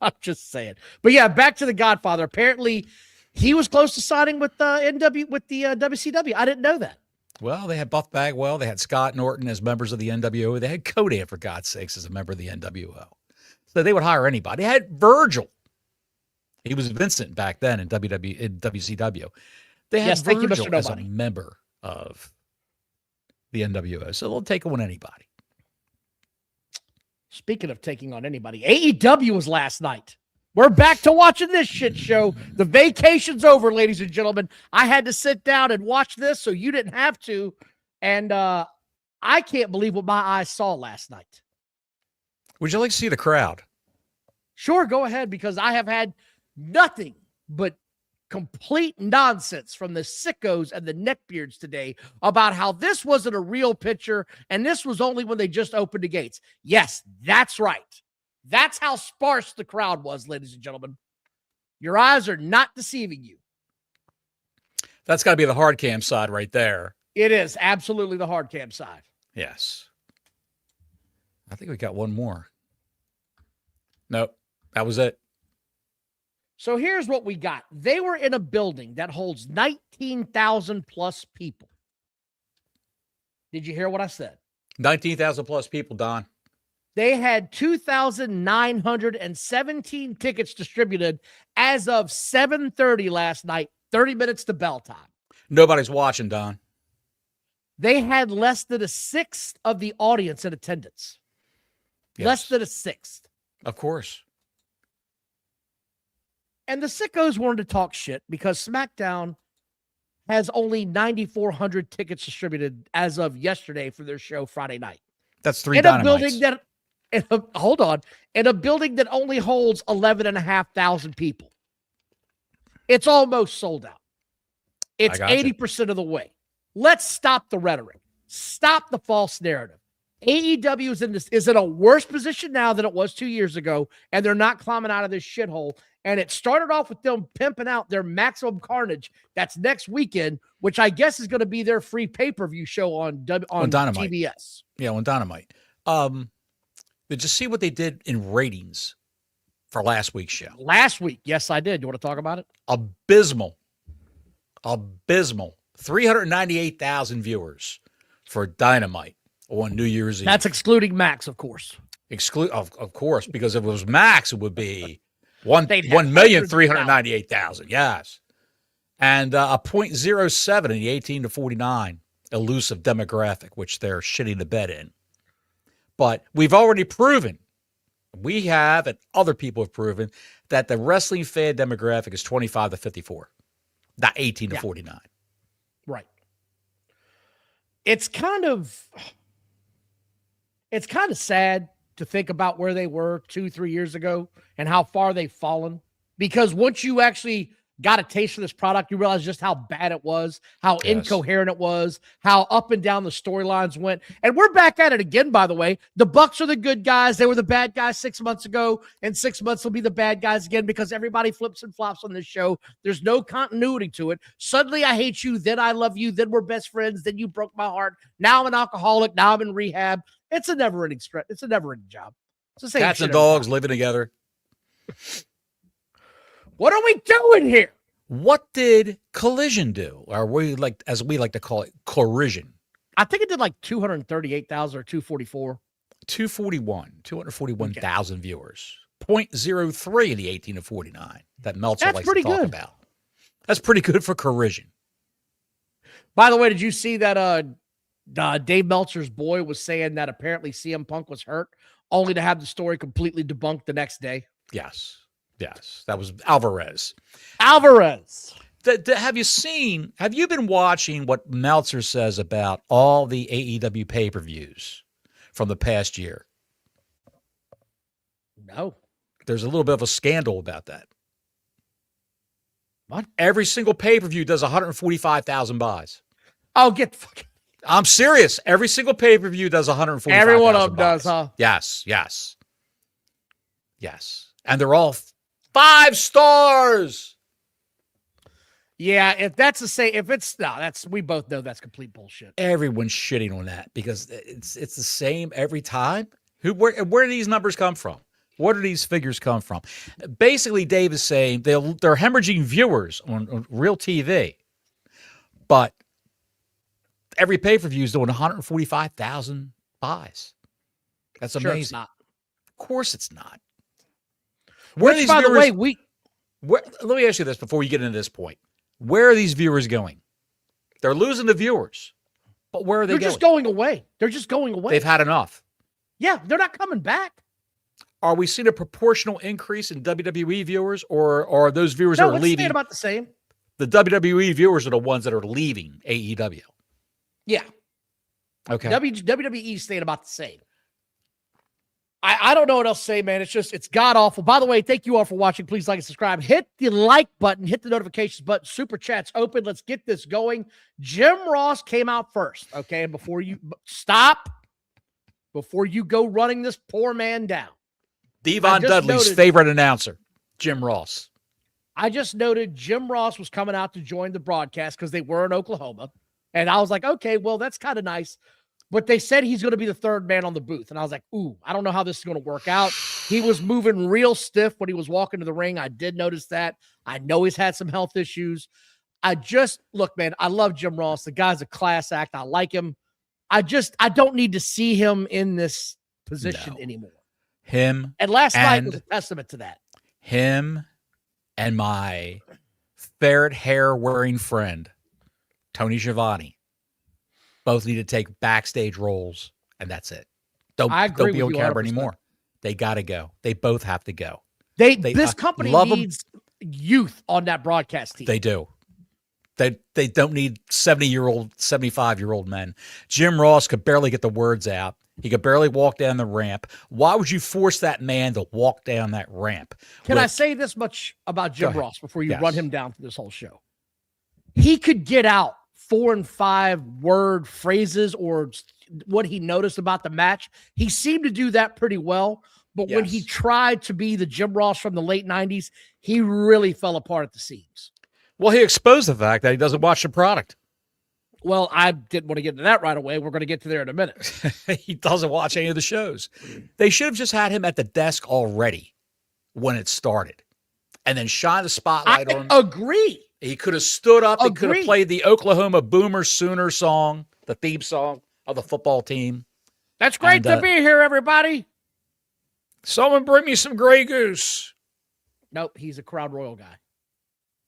I'm just saying. But yeah, back to the Godfather. Apparently, he was close to signing with the WCW. I didn't know that. Well, they had Buff Bagwell. They had Scott Norton as members of the NWO. They had Codan, for God's sakes, as a member of the NWO. So they would hire anybody. They had Virgil. He was Vincent back then in WCW. They had Virgil as a member of the NWO. So they'll take on anybody. Speaking of taking on anybody, AEW was last night. We're back to watching this shit show. The vacation's over, ladies and gentlemen. I had to sit down and watch this, so you didn't have to. And I can't believe what my eyes saw last night. Would you like to see the crowd? Sure, go ahead, because I have had nothing but complete nonsense from the sickos and the neckbeards today about how this wasn't a real picture and this was only when they just opened the gates. Yes, that's right. That's how sparse the crowd was, ladies and gentlemen. Your eyes are not deceiving you. That's got to be the hard cam side right there. It is absolutely the hard cam side. Yes. I think we got one more. Nope. That was it. So here's what we got. They were in a building that holds 19,000 plus people. Did you hear what I said? 19,000 plus people, Don. They had 2,917 tickets distributed as of 7:30 last night, 30 minutes to bell time. Nobody's watching, Don. They had less than a sixth of the audience in attendance. Yes. Less than a sixth. Of course. And the sickos wanted to talk shit because SmackDown has only 9,400 tickets distributed as of yesterday for their show Friday night. That's 3 in a Dynamites. building that, hold on, in a building that only holds 11,500 people. It's almost sold out. It's 80% of the way. Let's stop the rhetoric. Stop the false narrative. AEW is in a worse position now than it was 2 years ago, and they're not climbing out of this shithole. And it started off with them pimping out their Maximum Carnage. That's next weekend, which I guess is going to be their free pay-per-view show on Dynamite. TBS. Yeah, on Dynamite. Did you see what they did in ratings for last week's show? Last week, yes, I did. You want to talk about it? Abysmal. 398,000 viewers for Dynamite on New Year's Eve. That's excluding Max, of course. Of course, because if it was Max, it would be 1,398,000. Yes. And a 0.07 in the 18 to 49 elusive demographic, which they're shitting the bed in. But we've already proven, we have, and other people have proven, that the wrestling fan demographic is 25 to 54, not 18 to 49. Right. It's kind of sad to think about where they were 2-3 years ago and how far they've fallen. Because once you actually got a taste of this product, you realize just how bad it was, how incoherent it was, how up and down the storylines went. And we're back at it again, by the way. The Bucks are the good guys. They were the bad guys 6 months ago, and 6 months will be the bad guys again because everybody flips and flops on this show. There's no continuity to it. Suddenly I hate you, then I love you, then we're best friends, then you broke my heart. Now I'm an alcoholic, now I'm in rehab. It's a never-ending stretch. It's a never-ending job. It's the same Cats and dogs living together. What are we doing here? What did Collision do? Or as we like to call it, Corrision. I think it did like 238,000 or 244. 241,000 viewers. 0.03 in the 18 to 49 that Meltzer likes to talk about. That's pretty good for Corrision. By the way, did you see that Dave Meltzer's boy was saying that apparently CM Punk was hurt, only to have the story completely debunked the next day? Yes. That was Alvarez. Have you been watching what Meltzer says about all the AEW pay-per-views from the past year? No. There's a little bit of a scandal about that. What? Every single pay-per-view does 145,000 buys. Oh, get fucking. I'm serious. Every single pay-per-view does 145,000 Every one of them buys. does, huh? Yes. And they're all 5 stars. Yeah, if that's the same, we both know that's complete bullshit. Everyone's shitting on that because it's the same every time. Where do these numbers come from? Where do these figures come from? Basically, Dave is saying they're hemorrhaging viewers on real TV, but every pay-per-view is doing 145,000 buys. That's amazing. Sure it's not. Of course it's not. By the way, let me ask you this before you get into this point. Where are these viewers going? They're losing the viewers, but where are they going? They're just going away. They're just going away. They've had enough. Yeah, they're not coming back. Are we seeing a proportional increase in WWE viewers, or are those viewers that are leaving? Staying about the same. The WWE viewers are the ones that are leaving AEW. Yeah. Okay. WWE staying about the same. I don't know what else to say, man. It's god awful. By the way, thank you all for watching. Please like and subscribe. Hit the like button. Hit the notifications button. Super chat's open. Let's get this going. Jim Ross came out first. Okay, and before you go running this poor man down. Devon Dudley's favorite announcer, Jim Ross. I just noted Jim Ross was coming out to join the broadcast because they were in Oklahoma. And I was like, okay, well, that's kind of nice. But they said he's going to be the third man on the booth. And I was like, ooh, I don't know how this is going to work out. He was moving real stiff when he was walking to the ring. I did notice that. I know he's had some health issues. Look, man, I love Jim Ross. The guy's a class act. I like him. I don't need to see him in this position anymore. And last night was a testament to that. Him and my ferret hair wearing friend, Tony Schiavone, both need to take backstage roles, and that's it. Don't be on camera anymore. They got to go. They both have to go. This company needs youth on that broadcast team. They do. They don't need 70-year-old, 75-year-old men. Jim Ross could barely get the words out. He could barely walk down the ramp. Why would you force that man to walk down that ramp? Can I say this much about Jim Ross before you run him down for this whole show? He could get out 4 and 5 word phrases or what he noticed about the match. He seemed to do that pretty well. But when he tried to be the Jim Ross from the late 90s, he really fell apart at the seams. Well, he exposed the fact that he doesn't watch the product. Well, I didn't want to get into that right away. We're going to get to there in a minute. He doesn't watch any of the shows. They should have just had him at the desk already when it started and then shine the spotlight on him. Agree. He could have stood up and could have played the Oklahoma Boomer Sooner song, the theme song of the football team. That's great to be here, everybody. Someone bring me some Grey Goose. Nope, he's a Crown Royal guy.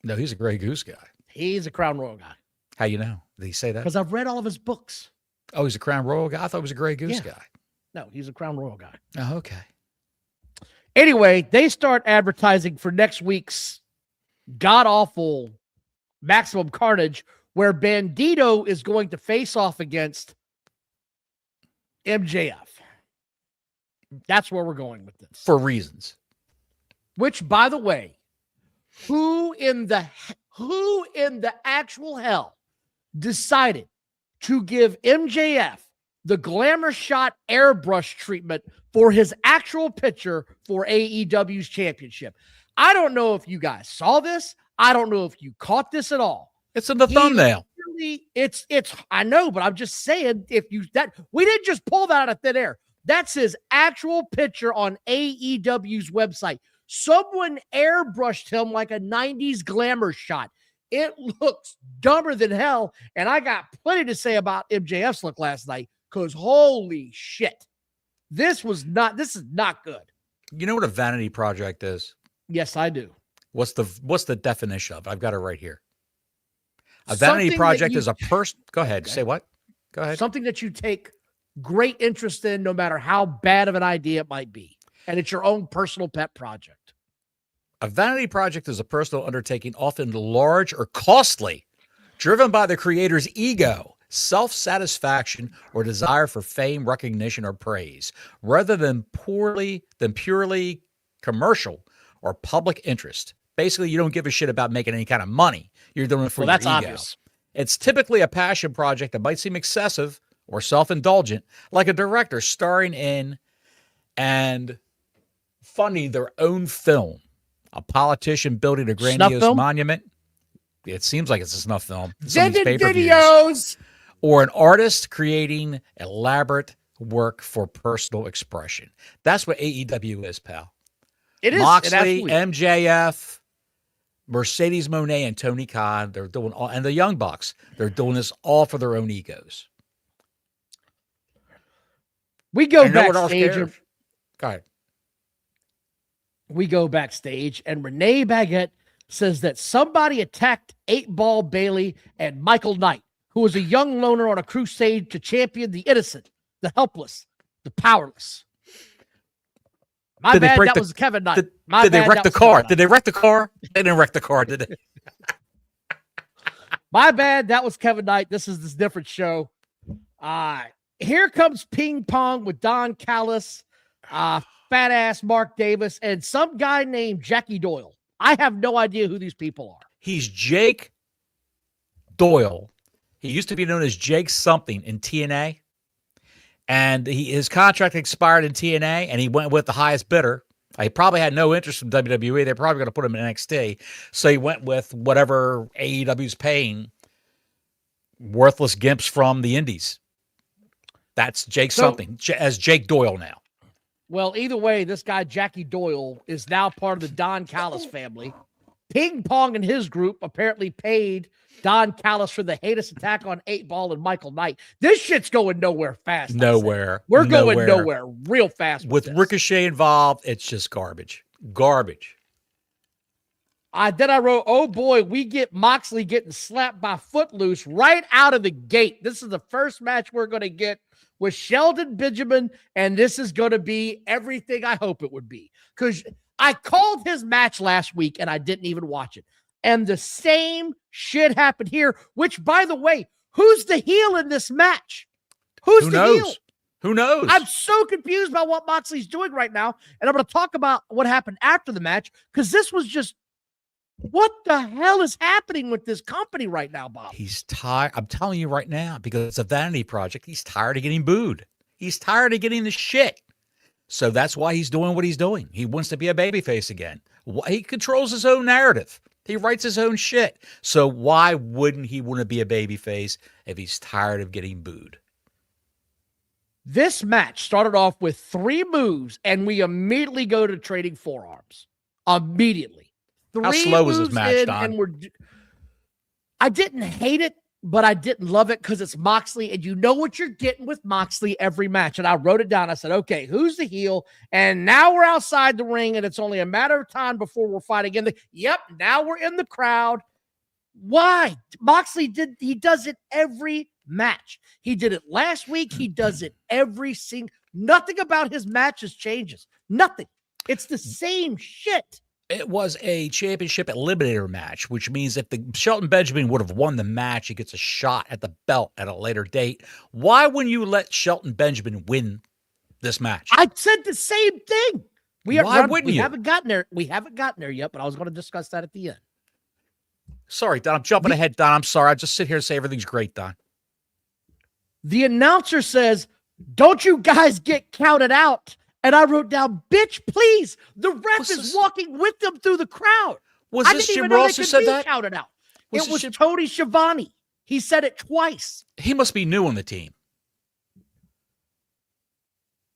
No, he's a Grey Goose guy. He's a Crown Royal guy. How you know? Did he say that? Because I've read all of his books. Oh, he's a Crown Royal guy? I thought he was a Grey Goose guy. No, he's a Crown Royal guy. Oh, okay. Anyway, they start advertising for next week's god-awful Maximum Carnage, where Bandito is going to face off against MJF. That's where we're going with this. For reasons. Which, by the way, who in the actual hell decided to give MJF the glamour shot airbrush treatment for his actual picture for AEW's championship? I don't know if you guys saw this. I don't know if you caught this at all. It's in the thumbnail. It's I know, but I'm just saying, we didn't just pull that out of thin air. That's his actual picture on AEW's website. Someone airbrushed him like a 90s glamour shot. It looks dumber than hell. And I got plenty to say about MJF's look last night, because holy shit. This is not good. You know what a vanity project is? Yes, I do. What's the definition of it? I've got it right here. A vanity project is a person. Go ahead. Okay. Say what? Go ahead. Something that you take great interest in, no matter how bad of an idea it might be. And it's your own personal pet project. A vanity project is a personal undertaking, often large or costly, driven by the creator's ego, self-satisfaction, or desire for fame, recognition, or praise, rather than purely commercial or public interest. Basically, you don't give a shit about making any kind of money. You're doing it for your ego. Obvious. It's typically a passion project that might seem excessive or self-indulgent, like a director starring in and funding their own film, a politician building a grandiose monument. It seems like it's a snuff film. Videos. Or an artist creating elaborate work for personal expression. That's what AEW is, pal. It is. Moxley, MJF, Mercedes Moné, and Tony Khan. They're doing all, and the Young Bucks. They're doing this all for their own egos. We go backstage. Go ahead. We go backstage, and Renee Baguette says that somebody attacked 8-Ball Bailey and Michael Knight, who was a young loner on a crusade to champion the innocent, the helpless, the powerless. My bad, that was Kevin Knight. Did they wreck the car? Did they wreck the car? They didn't wreck the car, did they? My bad, that was Kevin Knight. This is this different show. Here comes Ping Pong with Don Callis, fat ass Mark Davis, and some guy named Jackie Doyle. I have no idea who these people are. He's Jake Doyle. He used to be known as Jake something in TNA. And his contract expired in TNA, and he went with the highest bidder. He probably had no interest in WWE. They're probably going to put him in NXT. So he went with whatever AEW's paying worthless gimps from the indies. That's Jake something, as Jake Doyle now. Well, either way, this guy, Jackie Doyle, is now part of the Don Callis family. Ping Pong and his group apparently paid Don Callis for the heinous attack on 8-Ball and Michael Knight. This shit's going nowhere fast. Nowhere. We're going nowhere real fast. With Ricochet involved, it's just garbage. Garbage. Then I wrote, oh boy, we get Moxley getting slapped by Footloose right out of the gate. This is the first match we're going to get with Sheldon Benjamin, and this is going to be everything I hope it would be. Because I called his match last week, and I didn't even watch it. And the same shit happened here, which, by the way, who's the heel in this match? Who knows? Who knows? I'm so confused by what Moxley's doing right now, and I'm going to talk about what happened after the match, because this was just What the hell is happening with this company right now, Bob? He's tired. I'm telling you right now, because it's a vanity project. He's tired of getting booed. He's tired of getting the shit. So that's why he's doing what he's doing. He wants to be a babyface again. He controls his own narrative. He writes his own shit. So why wouldn't he want to be a babyface if he's tired of getting booed? This match started off with 3 moves, and we immediately go to trading forearms. Immediately. How slow was this match, Don? I didn't hate it, but I didn't love it because it's Moxley, and you know what you're getting with Moxley every match. And I wrote it down. I said, okay, who's the heel? And now we're outside the ring, and it's only a matter of time before we're fighting in the. Yep, now we're in the crowd. Why? Moxley he does it every match. He did it last week. He does it every single. Nothing about his matches changes. Nothing. It's the same shit. It was a championship eliminator match, which means if Shelton Benjamin would have won the match, he gets a shot at the belt at a later date. Why wouldn't you let Shelton Benjamin win this match? I said the same thing. Why wouldn't you? We haven't gotten there. We haven't gotten there yet, but I was going to discuss that at the end. Sorry, Don. I'm jumping ahead, Don. I'm sorry. I just sit here and say everything's great, Don. The announcer says, "Don't you guys get counted out?" And I wrote down, "Bitch, please." The ref is walking with them through the crowd. Was this Jim Ross who said that? Counted out. It was Tony Schiavone. He said it twice. He must be new on the team.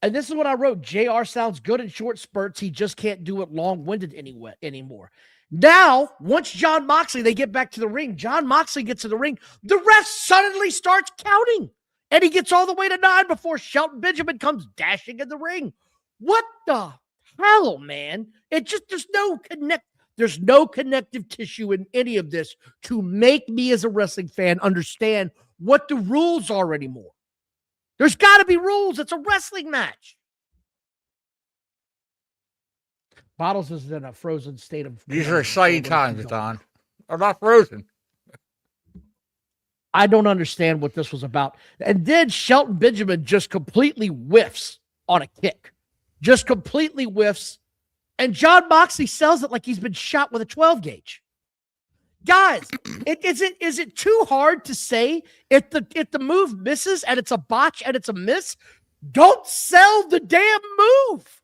And this is what I wrote. JR sounds good in short spurts. He just can't do it long-winded anymore. Now, once Jon Moxley, they get back to the ring. Jon Moxley gets to the ring. The ref suddenly starts counting. And he gets all the way to 9 before Shelton Benjamin comes dashing in the ring. What the hell, man? There's no connective tissue in any of this to make me as a wrestling fan understand what the rules are anymore. There's got to be rules. It's a wrestling match. Bottles is in a frozen state of. These are exciting times, Don. I'm not frozen. I don't understand what this was about. And then Shelton Benjamin just completely whiffs on a kick. Just completely whiffs. And Jon Moxley sells it like he's been shot with a 12 gauge. Guys, is it too hard to say if the move misses and it's a botch and it's a miss? Don't sell the damn move.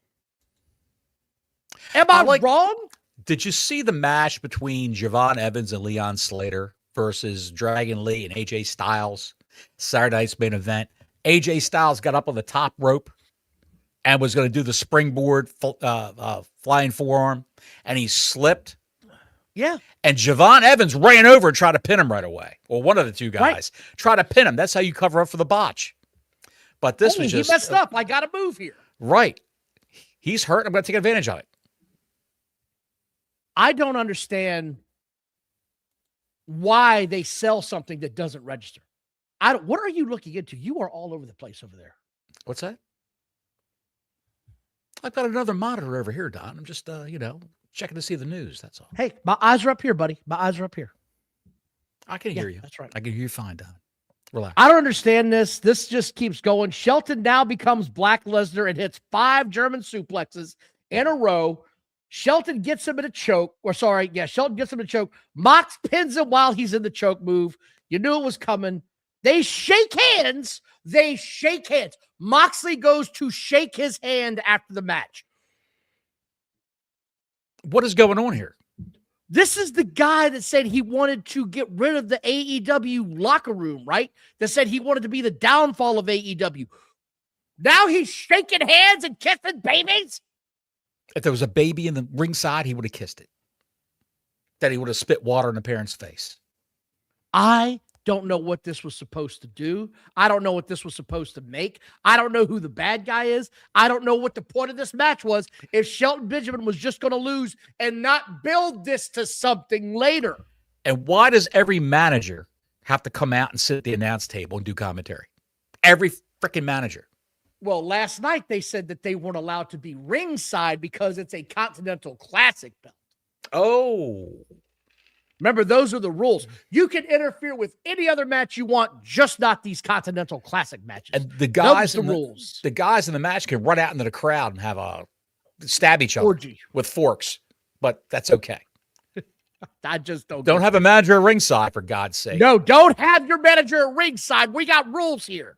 Am I wrong? Did you see the match between Javon Evans and Leon Slater versus Dragon Lee and AJ Styles? Saturday night's main event. AJ Styles got up on the top rope and was going to do the springboard flying forearm, and he slipped. Yeah. And Javon Evans ran over and tried to pin him right away. Or one of the two guys tried to pin him. That's how you cover up for the botch. But this was just... He messed up. I got to move here. Right. He's hurt. I'm going to take advantage of it. I don't understand why they sell something that doesn't register. What are you looking into? You are all over the place over there. What's that? I've got another monitor over here, Don. I'm just, checking to see the news. That's all. Hey, my eyes are up here, buddy. My eyes are up here. I can hear you. That's right. I can hear you fine, Don. Relax. I don't understand this. This just keeps going. Shelton now becomes Black Lesnar and hits 5 German suplexes in a row. Shelton gets him in a choke. Shelton gets him in a choke. Mox pins him while he's in the choke move. You knew it was coming. They shake hands. Moxley goes to shake his hand after the match. What is going on here? This is the guy that said he wanted to get rid of the AEW locker room, right? That said he wanted to be the downfall of AEW. Now he's shaking hands and kissing babies? If there was a baby in the ringside, he would have kissed it. That he would have spit water in the parent's face. I don't know what this was supposed to do. I don't know what this was supposed to make. I don't know who the bad guy is. I don't know what the point of this match was. If Shelton Benjamin was just going to lose and not build this to something later. And why does every manager have to come out and sit at the announce table and do commentary? Every freaking manager. Well, last night they said that they weren't allowed to be ringside because it's a Continental Classic belt. Oh. Remember, those are the rules. You can interfere with any other match you want, just not these Continental Classic matches. And the guys, rules. The guys in the match can run out into the crowd and have stab each other orgy with forks, but that's okay. I just don't. Don't have a manager at ringside, for God's sake. No, don't have your manager at ringside. We got rules here,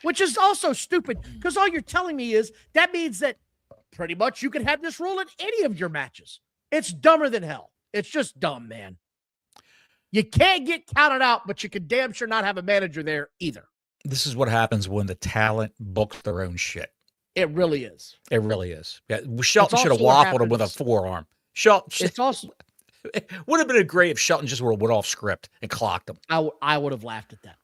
which is also stupid because all you're telling me is that means that pretty much you can have this rule in any of your matches. It's dumber than hell. It's just dumb, man. You can't get counted out, but you can damn sure not have a manager there either. This is what happens when the talent books their own shit. It really is. It really is. Yeah, Shelton should have also what waffled him with a forearm. Shelton. It's also It would have been great if Shelton just would have went off script and clocked him. I would have laughed at that.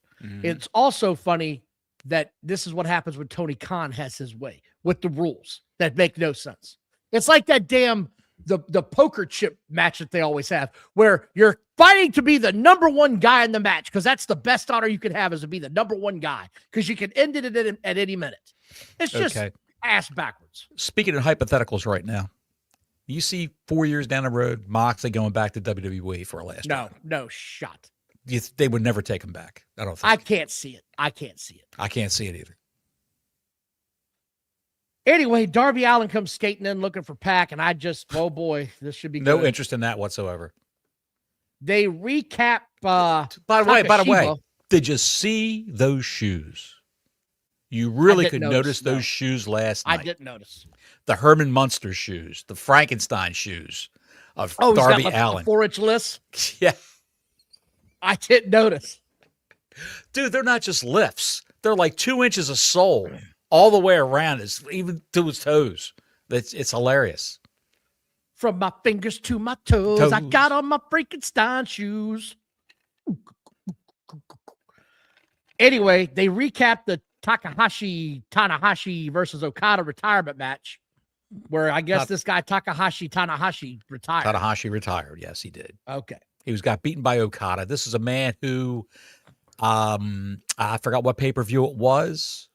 It's also funny that this is what happens when Tony Khan has his way with the rules that make no sense. It's like that damn the poker chip match that they always have, where you're fighting to be the number one guy in the match because that's the best honor you can have is to be the number one guy because you can end it at any minute. It's just ass backwards. Speaking of hypotheticals right now, you see 4 years down the road, Moxley going back to WWE for a last run. No shot. They would never take him back. I don't think. I can't see it. I can't see it. I can't see it either. Anyway, Darby Allin comes skating in looking for Pac, and I just, oh boy, this should be no good. interest in that whatsoever. They recap. By the way, did you see those shoes? You really could notice those shoes last night. I didn't notice. The Herman Munster shoes, the Frankenstein shoes of Darby Darby got Allin. 4-inch lifts? Yeah. I didn't notice. Dude, they're not just lifts. They're like 2 inches of sole all the way around, even to his toes. It's hilarious. From my fingers to my toes, I got on my Frankenstein shoes. Anyway, they recap the Tanahashi versus Okada retirement match, where I guess this guy Tanahashi retired. Tanahashi retired. Yes, he did. Okay. He got beaten by Okada. This is a man who, I forgot what pay-per-view it was.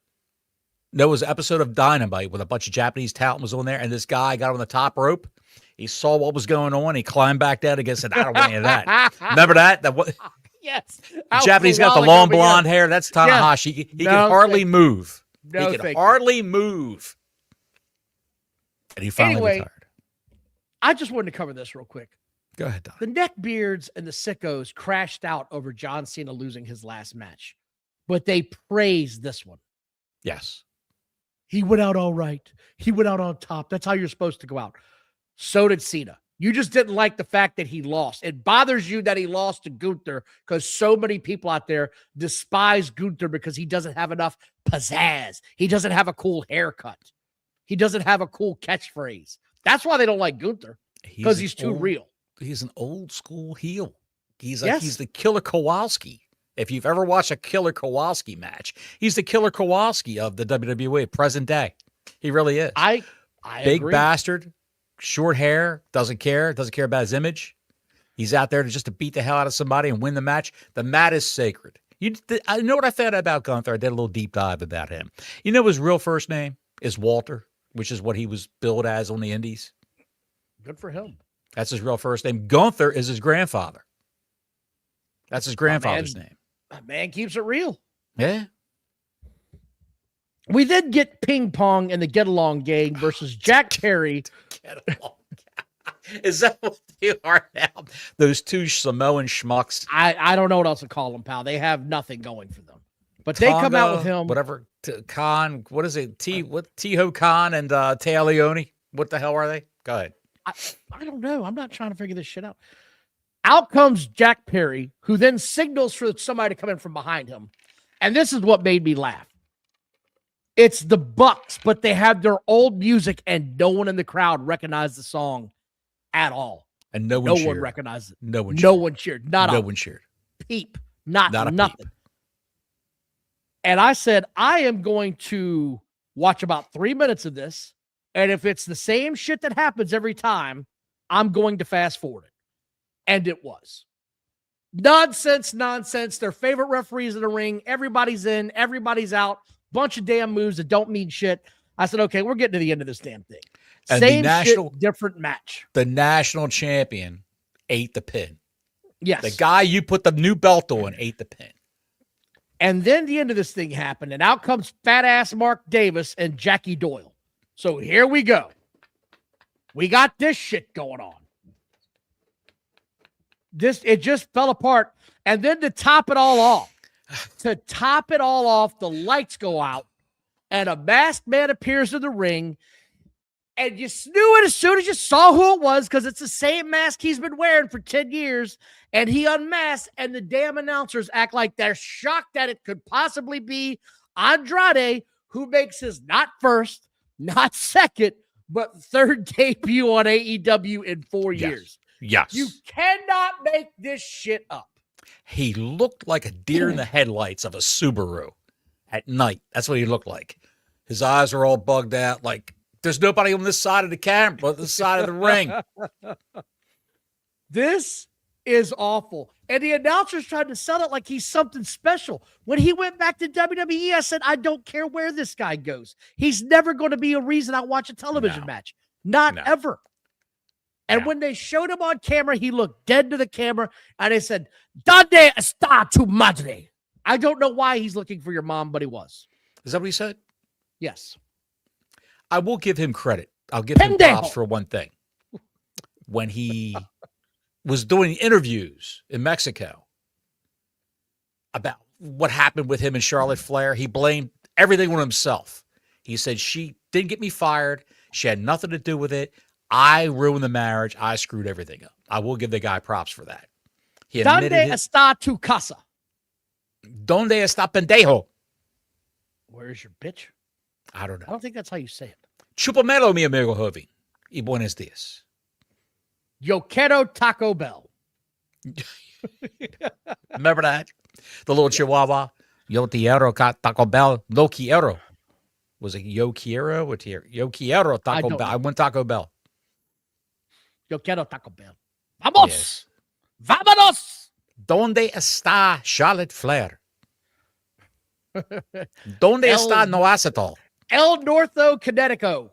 There was an episode of Dynamite with a bunch of Japanese talent was on there, and this guy got on the top rope. He saw what was going on. He climbed back down again and said, I don't want any of that. Remember that? Yes. The Japanese got the long blonde hair. That's Tanahashi. Yeah. He can hardly move. He can hardly move. And he finally retired. I just wanted to cover this real quick. Go ahead, Don. The neckbeards and the sickos crashed out over John Cena losing his last match, but they praised this one. Yes. He went out all right. He went out on top. That's how you're supposed to go out. So did Cena. You just didn't like the fact that he lost. It bothers you that he lost to Gunther because so many people out there despise Gunther because he doesn't have enough pizzazz. He doesn't have a cool haircut. He doesn't have a cool catchphrase. That's why they don't like Gunther, because he's too real. He's an old school heel. He's the Killer Kowalski. If you've ever watched a Killer Kowalski match, he's the Killer Kowalski of the WWE present day. He really is. I Big agree. Bastard, short hair, doesn't care about his image. He's out there just to beat the hell out of somebody and win the match. The mat is sacred. I know what I found out about Gunther. I did a little deep dive about him. You know his real first name is Walter, which is what he was billed as on the indies. Good for him. That's his real first name. Gunther is his grandfather. That's his grandfather's name. A man keeps it real. Yeah. We then get Ping Pong and the Get Along Gang versus Jack Perry. Get Along. Is that what they are now? Those two Samoan schmucks. I don't know what else to call them, pal. They have nothing going for them. But they come out with him. Whatever. Khan. What is it? Tiho Khan and Teo Leone. What the hell are they? Go ahead. I don't know. I'm not trying to figure this shit out. Out comes Jack Perry, who then signals for somebody to come in from behind him. And this is what made me laugh. It's the Bucks, but they have their old music, and no one in the crowd recognized the song at all. And no one recognized it. No one cheered. No one cheered. Peep. Not a nothing. Peep. And I said, I am going to watch about 3 minutes of this. And if it's the same shit that happens every time, I'm going to fast forward it. And it was. Nonsense. Their favorite referees in the ring. Everybody's in. Everybody's out. Bunch of damn moves that don't mean shit. I said, okay, we're getting to the end of this damn thing. And same shit, different match. The national champion ate the pin. Yes. The guy you put the new belt on ate the pin. And then the end of this thing happened, and out comes fat ass Mark Davis and Jackie Doyle. So here we go. We got this shit going on. It just fell apart. And then to top it all off, the lights go out and a masked man appears in the ring. And you knew it as soon as you saw who it was because it's the same mask he's been wearing for 10 years. And he unmasked, and the damn announcers act like they're shocked that it could possibly be Andrade, who makes his not first, not second, but third debut on AEW in 4 years. Yes. You cannot make this shit up. He looked like a deer in the headlights of a Subaru at night. That's what he looked like. His eyes were all bugged out. Like, there's nobody on this side of the camera, but this side of the ring. This is awful. And the announcers tried to sell it like he's something special. When he went back to WWE, I said, I don't care where this guy goes. He's never going to be a reason I watch a television match. Not ever. And when they showed him on camera, he looked dead to the camera. And they said, "Donde está tu madre?" I don't know why he's looking for your mom, but he was. Is that what he said? Yes. I will give him credit. I'll give him props for one thing. When he was doing interviews in Mexico about what happened with him and Charlotte Flair, he blamed everything on himself. He said, she didn't get me fired. She had nothing to do with it. I ruined the marriage. I screwed everything up. I will give the guy props for that. He admitted Donde está tu casa? Donde está pendejo? Where's your bitch? I don't know. I don't think that's how you say it. Chupamelo, mi amigo joven. Y buenos días. Yo quiero Taco Bell. Remember that? The little chihuahua. Yo quiero Taco Bell. No quiero. Was it yo quiero or yo quiero Taco Bell? I want Taco Bell. Yo quiero Taco Bell. Vamos. Yes. Vámonos. ¿Dónde está Charlotte Flair? ¿Dónde está no acetol? El Northo Connecticut.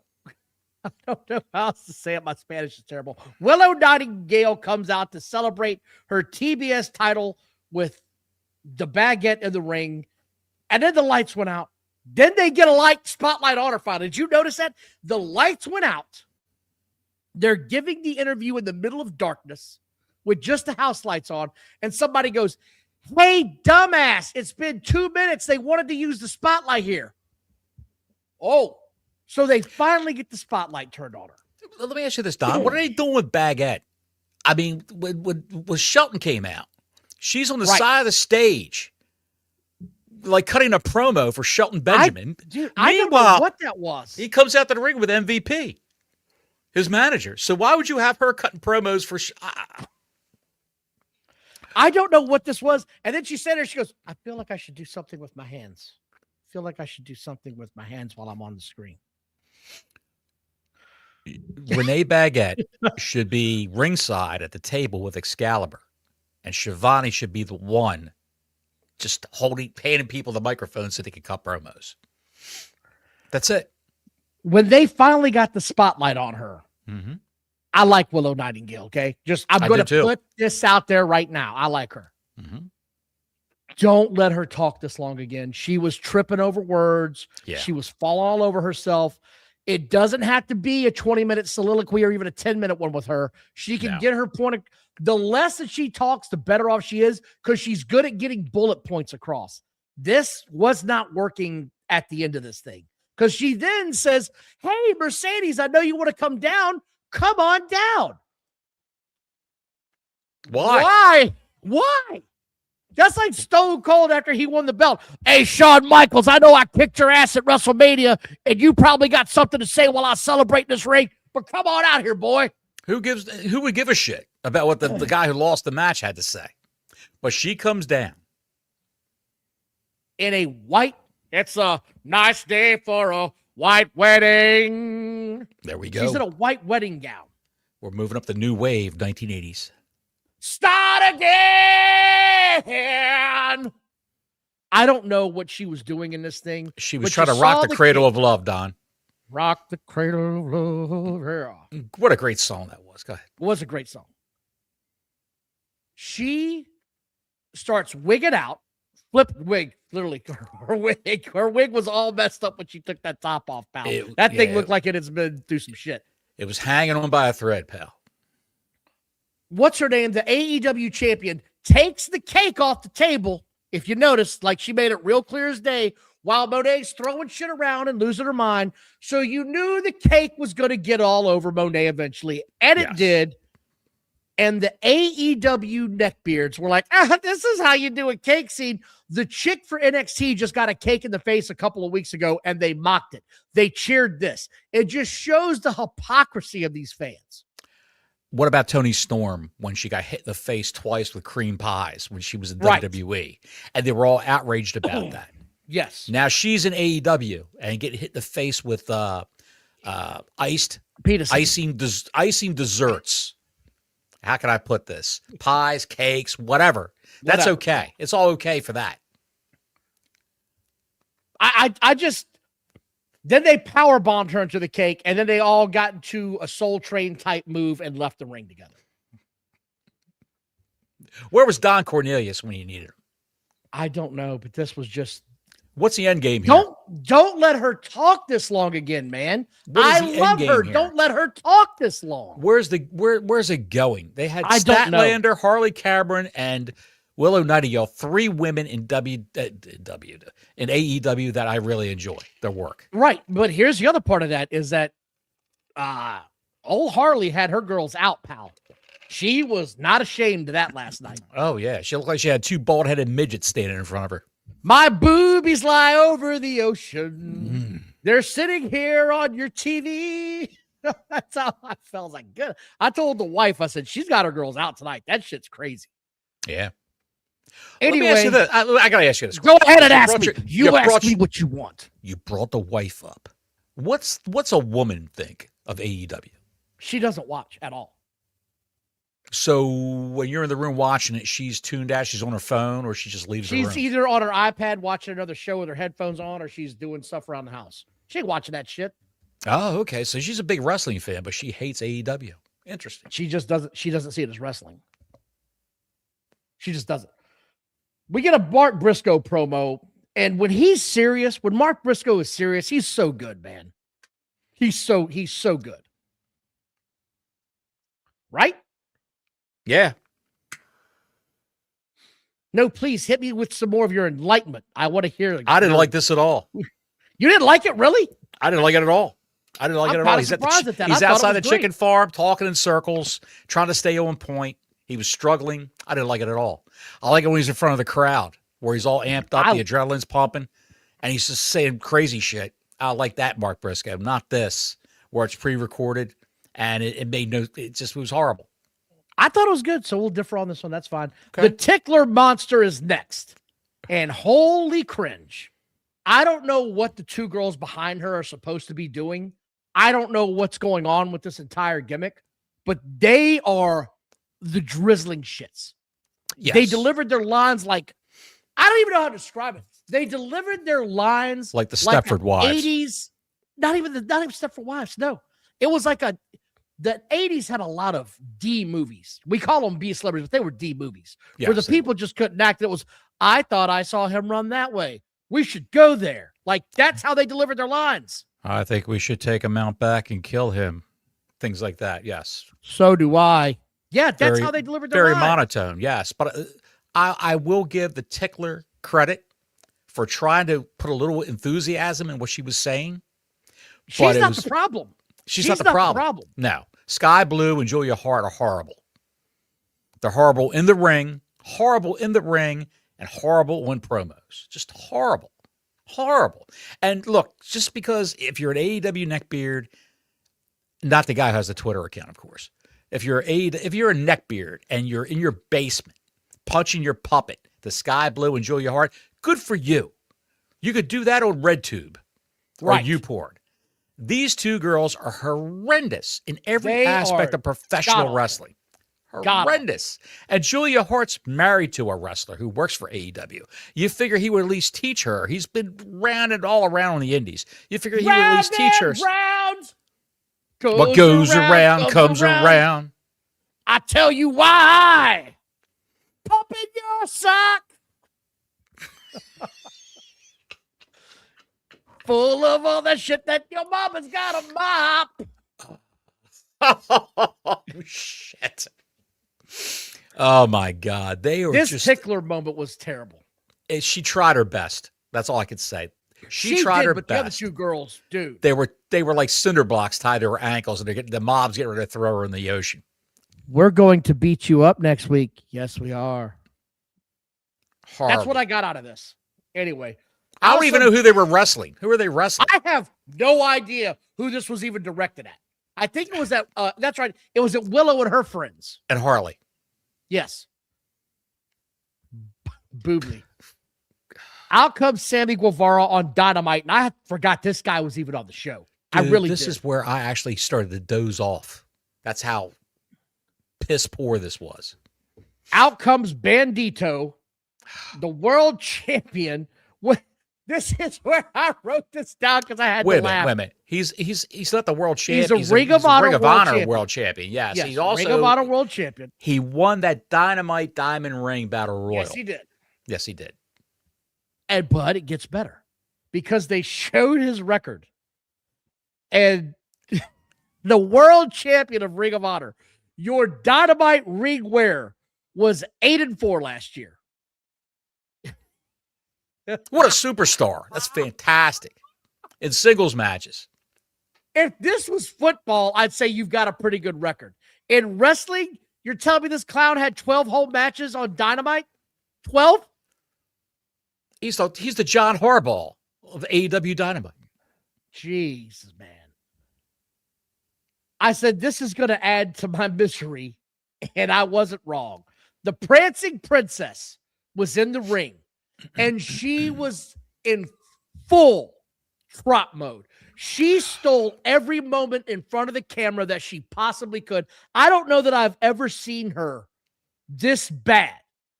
I don't know how else to say it. My Spanish is terrible. Willow Nightingale comes out to celebrate her TBS title with the baguette in the ring. And then the lights went out. Then they get a light spotlight on her finally. Did you notice that? The lights went out. They're giving the interview in the middle of darkness with just the house lights on. And somebody goes, "Hey, dumbass, it's been 2 minutes. They wanted to use the spotlight here." Oh, so they finally get the spotlight turned on her. Let me ask you this, Don. What are they doing with Baguette? I mean, when Shelton came out, she's on the side of the stage, like cutting a promo for Shelton Benjamin. I don't know what that was. He comes out to the ring with MVP, his manager. So why would you have her cutting promos for... I don't know what this was. And then she said her, she goes, "I feel like I should do something with my hands. I feel like I should do something with my hands while I'm on the screen." Renee Baguette should be ringside at the table with Excalibur, and Shivani should be the one just handing people the microphone so they can cut promos. That's it. When they finally got the spotlight on her, I like Willow Nightingale, okay? I'm going to put this out there right now. I like her. Don't let her talk this long again. She was tripping over words. Yeah. She was falling all over herself. It doesn't have to be a 20-minute soliloquy or even a 10-minute one with her. She can get her point. The less that she talks, the better off she is because she's good at getting bullet points across. This was not working at the end of this thing because she then says, "Hey, Mercedes, I know you want to come down. Come on down." Why? Just like Stone Cold after he won the belt. "Hey, Shawn Michaels, I know I kicked your ass at WrestleMania, and you probably got something to say while I celebrate this ring, but come on out here, boy." Who would give a shit about what the guy who lost the match had to say? But she comes down. In a white, it's a nice day for a white wedding. There we go. She's in a white wedding gown. We're moving up the new wave, 1980s. Start again. I don't know what she was doing in this thing. She was trying to rock the cradle of love, Don. Rock the cradle of love. Yeah. What a great song that was. Go ahead. It was a great song. She starts wigging out. Flipped wig, literally. Her wig was all messed up when she took that top off, pal. That thing looked like it has been through some shit. It was hanging on by a thread, pal. what's her name? The AEW champion takes the cake off the table. If you notice, like she made it real clear as day while Monet's throwing shit around and losing her mind. So you knew the cake was going to get all over Monet eventually. And it did. And the AEW neckbeards were like, this is how you do a cake scene. The chick for NXT just got a cake in the face a couple of weeks ago, and they mocked it. They cheered this. It just shows the hypocrisy of these fans. What about Toni Storm when she got hit in the face twice with cream pies when she was in WWE? And they were all outraged about that. Yes. Now she's in AEW and getting hit in the face with icing desserts. How can I put this? Pies, cakes, whatever. That's okay. It's all okay for that. I just, then they power bombed her into the cake, and then they all got into a Soul Train type move and left the ring together. Where was Don Cornelius when you needed her? I don't know, but this was just. What's the end game here? Don't let her talk this long again, man. I love her. Here? Don't let her talk this long. Where's it going? They had Statlander, Harley Cameron, and Willow Nightingale, 3 women in in AEW that I really enjoy their work. Right, but here's the other part of that is that old Harley had her girls out, pal. She was not ashamed of that last night. Oh yeah, she looked like she had 2 bald-headed midgets standing in front of her. My boobies lie over the ocean. They're sitting here on your TV. That's how I felt. I was like, good. I told the wife, I said, she's got her girls out tonight. That shit's crazy. Yeah. Anyway, let me ask you this. I got to ask you this. Go ahead and ask me. You ask me what you want. You brought the wife up. What's a woman think of AEW? She doesn't watch at all. So when you're in the room watching it, she's tuned out, she's on her phone, or she just leaves the room? She's either on her iPad watching another show with her headphones on, or she's doing stuff around the house. She ain't watching that shit. Oh, okay. So she's a big wrestling fan, but she hates AEW. Interesting. She doesn't see it as wrestling. She just doesn't. We get a Mark Briscoe promo, and when he's serious, when Mark Briscoe is serious, he's so good, man. He's so good. Right? Yeah. No, please hit me with some more of your enlightenment. I want to hear it. I didn't like this at all. You didn't like it, really? I didn't like it at all. I didn't like it at all. He's outside the chicken farm, talking in circles, trying to stay on point. He was struggling. I didn't like it at all. I like it when he's in front of the crowd, where he's all amped up, the adrenaline's pumping, and he's just saying crazy shit. I like that, Mark Briscoe, not this, where it's pre-recorded, and it was horrible. I thought it was good, so we'll differ on this one. That's fine. Okay. The Tickler Monster is next, and holy cringe. I don't know what the 2 girls behind her are supposed to be doing. I don't know what's going on with this entire gimmick, but they are the drizzling shits. Yes. They delivered their lines like, I don't even know how to describe it. They delivered their lines like the Stepford Wives. 80s, not even Stepford Wives. No, it was like the 80s had a lot of D movies. We call them B celebrities, but they were D movies. Yes, where the people just couldn't act. It was, I thought I saw him run that way. We should go there. Like, that's how they delivered their lines. I think we should take him out back and kill him. Things like that, yes. So do I. Yeah, that's how they delivered their lines. Very monotone, yes. But I will give the Tickler credit for trying to put a little enthusiasm in what she was saying. She's not the problem. She's not the problem. No. Sky Blue and Julia Hart are horrible. They're horrible in the ring, and horrible when promos. Just horrible. Horrible. And look, just because if you're an AEW neckbeard, not the guy who has the Twitter account, of course. If you're a neckbeard and you're in your basement punching your puppet, the Sky Blue and Julia Hart, good for you. You could do that on RedTube or YouPorn. These 2 girls are horrendous in every aspect of professional wrestling. Horrendous. And Julia Hart's married to a wrestler who works for AEW. You figure he would at least teach her. He's been rounded all around on the indies. You figure he would at least teach her. What goes around comes around. I tell you why. Pump in your sock. Full of all that shit that your mama's got a mop. Oh, shit. Oh my God, they were This just. tickler moment was terrible. She tried her best. That's all I can say. She tried did, her but best. The other two girls, dude, They were like cinder blocks tied to her ankles, and the mob's getting ready to throw her in the ocean. we're going to beat you up next week. Yes, we are. Horrible. That's what I got out of this. Anyway, I don't even know who they were wrestling. Who are they wrestling? I have no idea who this was even directed at. I think it was at, that's right. It was at Willow and her friends. And Harley. Yes. Boobly. Out comes Sammy Guevara on Dynamite, and I forgot this guy was even on the show. Dude, I really This did. is where I actually started to doze off. That's how piss poor this was. Out comes Bandito, the world champion. This is where I wrote this down because I had to laugh. Wait a minute. He's not the world champion. He's a Ring of Honor world champion. Yes, Yes, he's also Ring of Honor world champion. He won that Dynamite Diamond Ring Battle Royal. Yes, he did. Yes, he did. But it gets better because they showed his record. And the world champion of Ring of Honor, your Dynamite ring wearer, was 8-4 last year. What a superstar. That's fantastic. In singles matches. If this was football, I'd say you've got a pretty good record. In wrestling, you're telling me this clown had 12 home matches on Dynamite? 12? He's the John Harbaugh of AEW Dynamite. Jesus, man. I said this is going to add to my misery, and I wasn't wrong. The Prancing Princess was in the ring, and she was in full trot mode. She stole every moment in front of the camera that she possibly could. I don't know that I've ever seen her this bad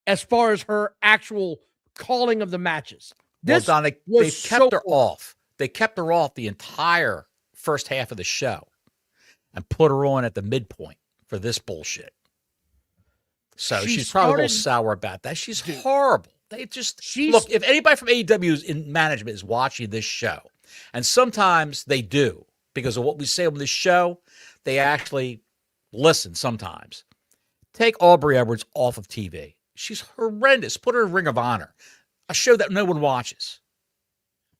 as far as her actual calling of the matches. This Don, they kept her off. They kept her off the entire first half of the show and put her on at the midpoint for this bullshit. So she's probably a little sour about that. She's horrible. They just look, if anybody from AEW in management is watching this show, and sometimes they do because of what we say on this show, they actually listen sometimes. Take Aubrey Edwards off of TV. She's horrendous. Put her in Ring of Honor, a show that no one watches.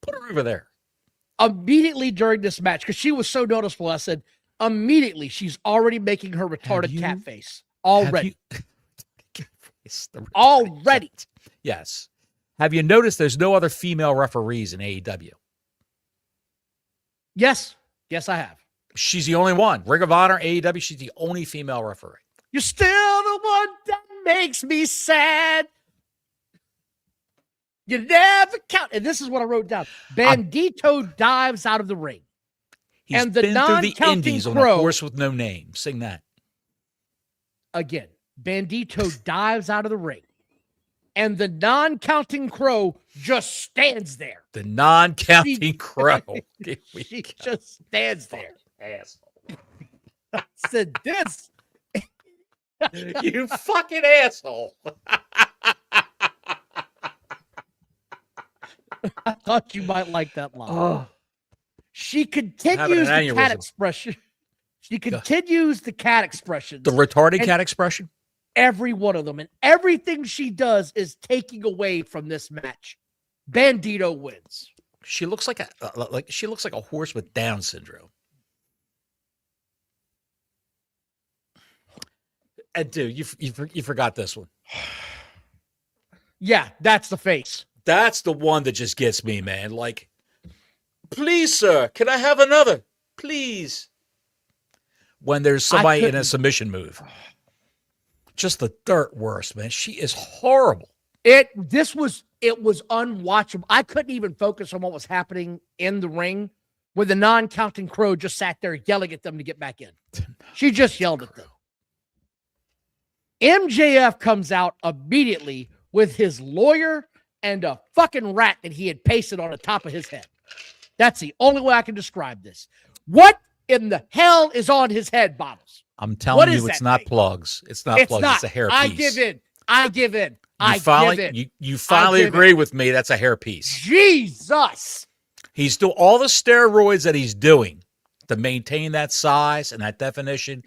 Put her over there. Immediately during this match, because she was so noticeable, I said, immediately she's already making her retarded cat face. Already. Already. Yes. Have you noticed there's no other female referees in AEW? Yes. Yes, I have. She's the only one. Ring of Honor, AEW, she's the only female referee. You're still the one that makes me sad. You never count. And this is what I wrote down. Bandito dives out of the ring. He's and the been through the non-counting Indies on crow, a horse with no name. Sing that. Again, Bandito dives out of the ring. And the non-counting crow just stands there. The non-counting crow. She just stands there. Asshole. I said this. You fucking asshole. I thought you might like that line. Oh. She continues the cat expression. She continues the cat expression. The retarded cat expression? Every one of them. And everything she does is taking away from this match. Bandito wins. She looks like a horse with Down syndrome. And dude, you forgot this one. Yeah, that's the face. That's the one that just gets me, man. Like, please, sir, can I have another? Please. When there's somebody in a submission move. Just the dirt worst, man. She is horrible. It was unwatchable. I couldn't even focus on what was happening in the ring where the non-counting crow just sat there yelling at them to get back in. She just yelled at them. MJF comes out immediately with his lawyer and a fucking rat that he had pasted on the top of his head. That's the only way I can describe this. What in the hell is on his head, Bottles? I'm telling you, it's not plugs. It's not plugs. It's a hairpiece. I give in. You finally agree with me. That's a hairpiece. Jesus. He's doing all the steroids that he's doing to maintain that size and that definition.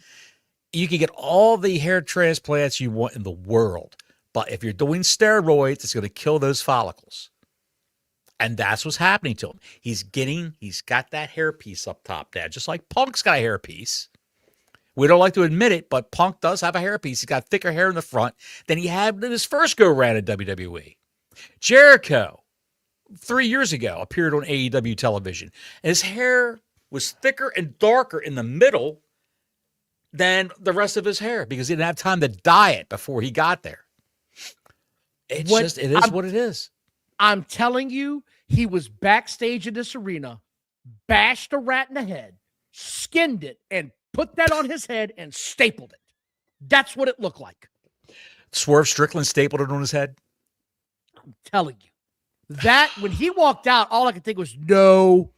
you can get all the hair transplants you want in the world, but if you're doing steroids, it's going to kill those follicles. And that's what's happening to him. He's got that hair piece up top there, just like Punk's got a hair piece. We don't like to admit it, but Punk does have a hair piece. He's got thicker hair in the front than he had in his first go-round in WWE. Jericho, 3 years ago, appeared on AEW television. And his hair was thicker and darker in the middle than the rest of his hair because he didn't have time to dye it before he got there. It is what it is. I'm telling you, he was backstage in this arena, bashed a rat in the head, skinned it, and put that on his head and stapled it. That's what it looked like. Swerve Strickland stapled it on his head? I'm telling you. That, when he walked out, all I could think was, no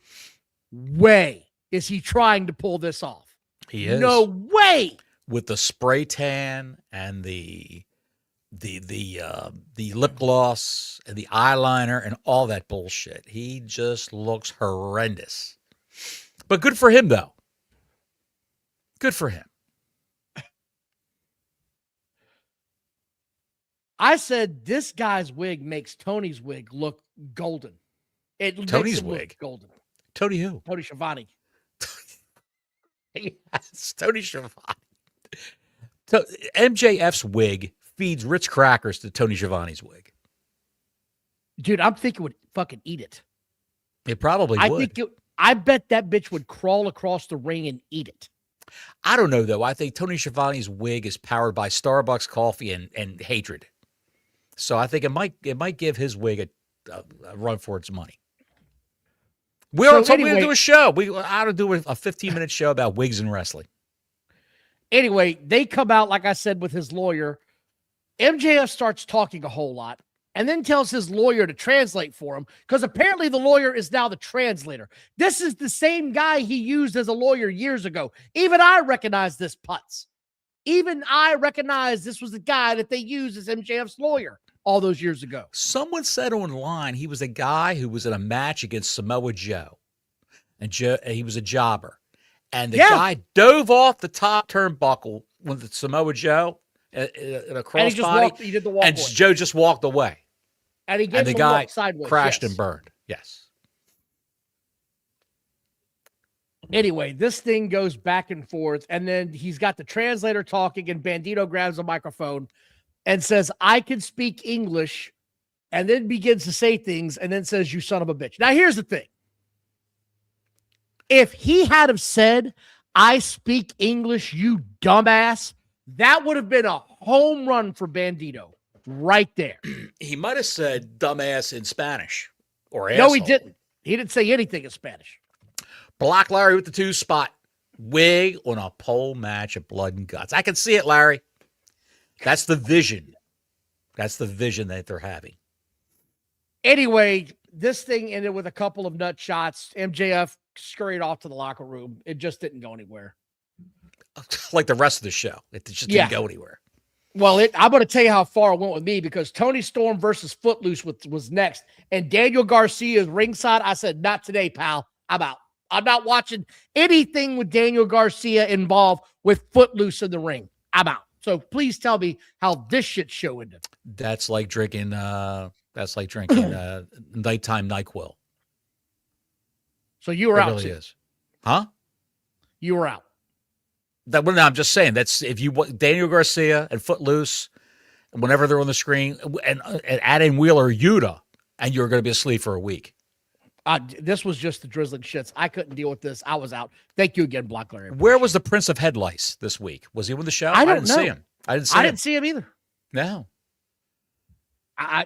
way is he trying to pull this off. He is. No way. With the spray tan and the lip gloss and the eyeliner and all that bullshit. He just looks horrendous. But good for him, though. Good for him. I said this guy's wig makes Tony's wig look golden. Tony's wig? Golden. Tony who? Tony Schiavone. Yes, Tony Schiavone. MJF's wig feeds Ritz crackers to Tony Schiavone's wig. Dude, I'm thinking it would fucking eat it. It probably would. I bet that bitch would crawl across the ring and eat it. I don't know, though. I think Tony Schiavone's wig is powered by Starbucks coffee and hatred. So I think it might give his wig a run for its money. We are going to do a show. We ought to do a 15-minute show about wigs and wrestling. Anyway, they come out, like I said, with his lawyer. MJF starts talking a whole lot and then tells his lawyer to translate for him because apparently the lawyer is now the translator. This is the same guy he used as a lawyer years ago. Even I recognize this putz. Even I recognize this was the guy that they used as MJF's lawyer all those years ago. Someone said online he was a guy who was in a match against Samoa Joe. And he was a jobber. And the guy dove off the top turnbuckle with Samoa Joe in a crossbody. He did the walk. And Joe just walked away. And he gave the guy sideways. Crashed and burned. Yes. Anyway, this thing goes back and forth. And then he's got the translator talking, and Bandito grabs a microphone and says, I can speak English, and then begins to say things and then says, you son of a bitch. Now, here's the thing. If he had have said, I speak English, you dumbass, that would have been a home run for Bandito right there. He might have said dumbass in Spanish or asshole. No, he didn't. He didn't say anything in Spanish. Black Larry with the 2-spot wig on a pole match of blood and guts. I can see it, Larry. That's the vision. That's the vision that they're having. Anyway, this thing ended with a couple of nut shots. MJF scurried off to the locker room. It just didn't go anywhere. Like the rest of the show. It just didn't go anywhere. Well, I'm going to tell you how far it went with me because Tony Storm versus Footloose was next. And Daniel Garcia is ringside. I said, not today, pal. I'm out. I'm not watching anything with Daniel Garcia involved with Footloose in the ring. I'm out. So please tell me how this shit show ended. That's like drinking nighttime NyQuil. So you were out. It really is. Huh? You were out. I'm just saying that's if you want Daniel Garcia and Footloose, whenever they're on the screen, and add in Wheeler Yuta, and you're going to be asleep for a week. This was just the drizzling shits. I couldn't deal with this. I was out. Thank you again, Black Larry. Where was the Prince of Head Lice this week? Was he on the show? I didn't see him. I didn't see him either. No. I'm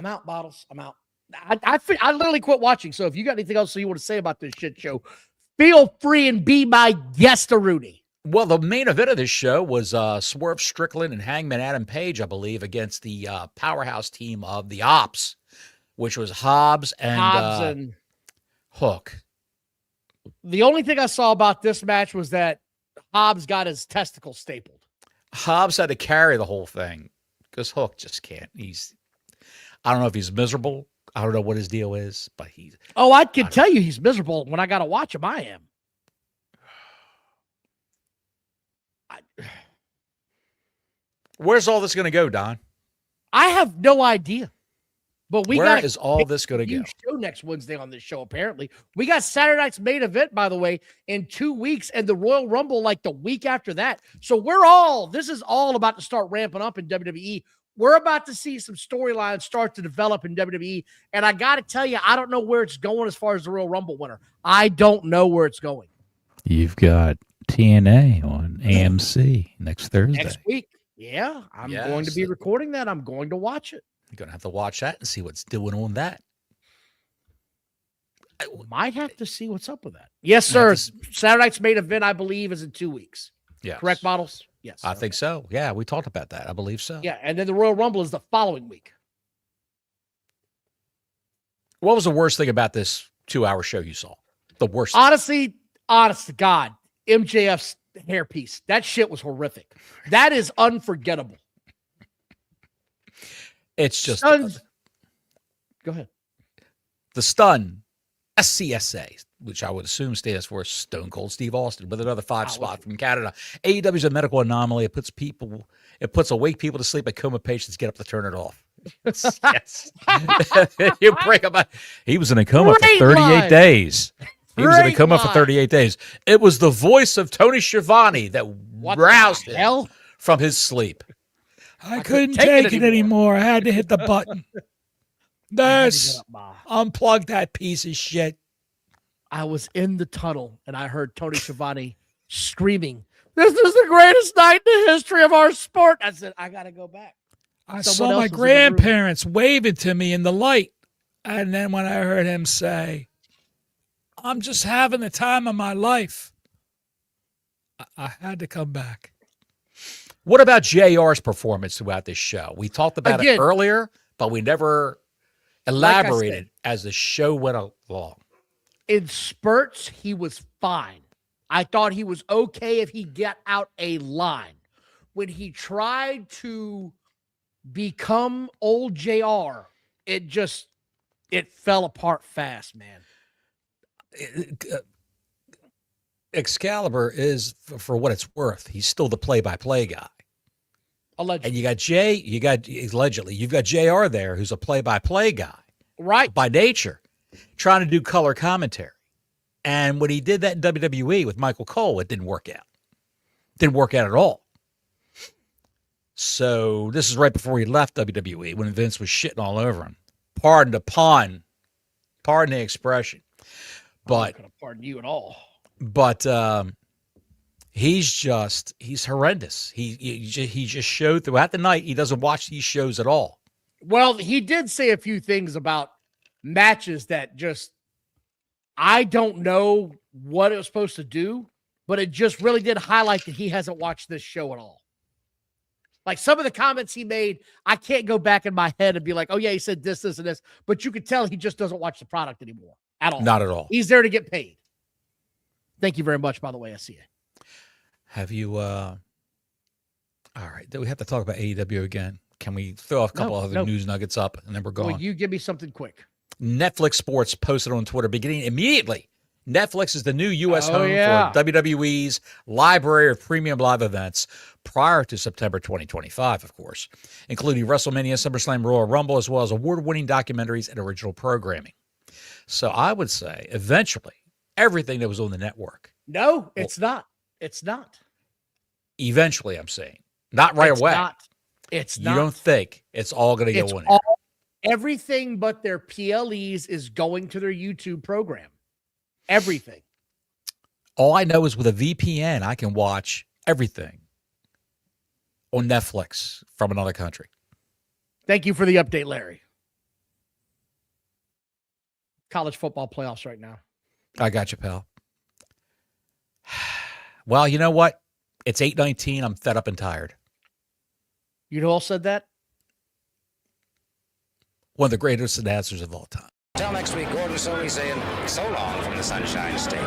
out, Bottles. I'm out. I literally quit watching. So if you got anything else you want to say about this shit show, feel free and be my guest, Rudy. Well, the main event of this show was Swerve Strickland and Hangman Adam Page, I believe, against the powerhouse team of the Ops, which was Hobbs and Hook. The only thing I saw about this match was that Hobbs got his testicles stapled. Hobbs had to carry the whole thing because Hook just can't. I don't know if he's miserable. I don't know what his deal is, but he's. Oh, I can tell you he's miserable. When I got to watch him, I am. Where's all this going to go, Don? I have no idea. But Where is all this going to go? Show next Wednesday on this show, apparently. We got Saturday night's main event, by the way, in 2 weeks, and the Royal Rumble like the week after that. So this is all about to start ramping up in WWE. We're about to see some storylines start to develop in WWE. And I got to tell you, I don't know where it's going as far as the Royal Rumble winner. I don't know where it's going. You've got TNA on AMC next Thursday. Next week. Yeah, I'm going to be recording that. I'm going to watch it. You're going to have to watch that and see what's doing on that. I might have to see what's up with that. Yes, sir. Saturday night's main event, I believe, is in 2 weeks. Yeah. Correct, Models? Yes. I think so. Yeah, we talked about that. I believe so. Yeah, and then the Royal Rumble is the following week. What was the worst thing about this 2-hour show you saw? The worst. Honestly, honest to God, MJF's hairpiece. That shit was horrific. That is unforgettable. It's just Go ahead. The Stun SCSA, which I would assume stands for Stone Cold Steve Austin, with another 5 spot from Canada. AEW is a medical anomaly. It puts awake people to sleep, and coma patients get up to turn it off. Yes. You break up. He was in a coma for 38 days. He was in a coma for 38 days. It was the voice of Tony Schiavone that roused him from his sleep. I couldn't take it anymore. I had to hit the button. Nurse, unplug that piece of shit. I was in the tunnel, and I heard Tony Schiavone screaming, "This is the greatest night in the history of our sport." I said, I got to go back. I saw my grandparents waving to me in the light. And then when I heard him say, "I'm just having the time of my life," I had to come back. What about JR's performance throughout this show? We talked about it earlier, but we never elaborated as the show went along. In spurts, he was fine. I thought he was okay if he got out a line. When he tried to become old JR, it fell apart fast, man. Excalibur is, for what it's worth, he's still the play-by-play guy. Allegedly. And you've got JR there, who's a play-by-play guy. Right. By nature, trying to do color commentary. And when he did that in WWE with Michael Cole, it didn't work out. Didn't work out at all. So this is right before he left WWE, when Vince was shitting all over him. Pardon the pun. Pardon the expression. But I'm not going to pardon you at all. But he's horrendous. He just showed throughout the night he doesn't watch these shows at all. Well, he did say a few things about matches that I don't know what it was supposed to do, but it just really did highlight that he hasn't watched this show at all. Like some of the comments he made, I can't go back in my head and be like, oh yeah, he said this, this, and this, but you could tell he just doesn't watch the product anymore at all. Not at all. He's there to get paid. Thank you very much, by the way, SCA. Have you, all right, do we have to talk about AEW again? Can we throw a couple other news nuggets up and then we're going? Well, you give me something quick. Netflix Sports posted on Twitter beginning immediately. Netflix is the new U.S. home for WWE's library of premium live events prior to September 2025, of course, including WrestleMania, SummerSlam, Royal Rumble, as well as award-winning documentaries and original programming. So I would say eventually everything that was on the network. No, it's not. It's not. Eventually, I'm saying. Not right away. It's not. You don't think it's all going to go in there? Everything but their PLEs is going to their YouTube program. Everything. All I know is with a VPN, I can watch everything on Netflix from another country. Thank you for the update, Larry. College football playoffs right now. I got you, pal. Well, you know what? It's 8:19. I'm fed up and tired. You know who else said that? One of the greatest announcers of all time. Until next week, Gordon Soley saying so long from the Sunshine State.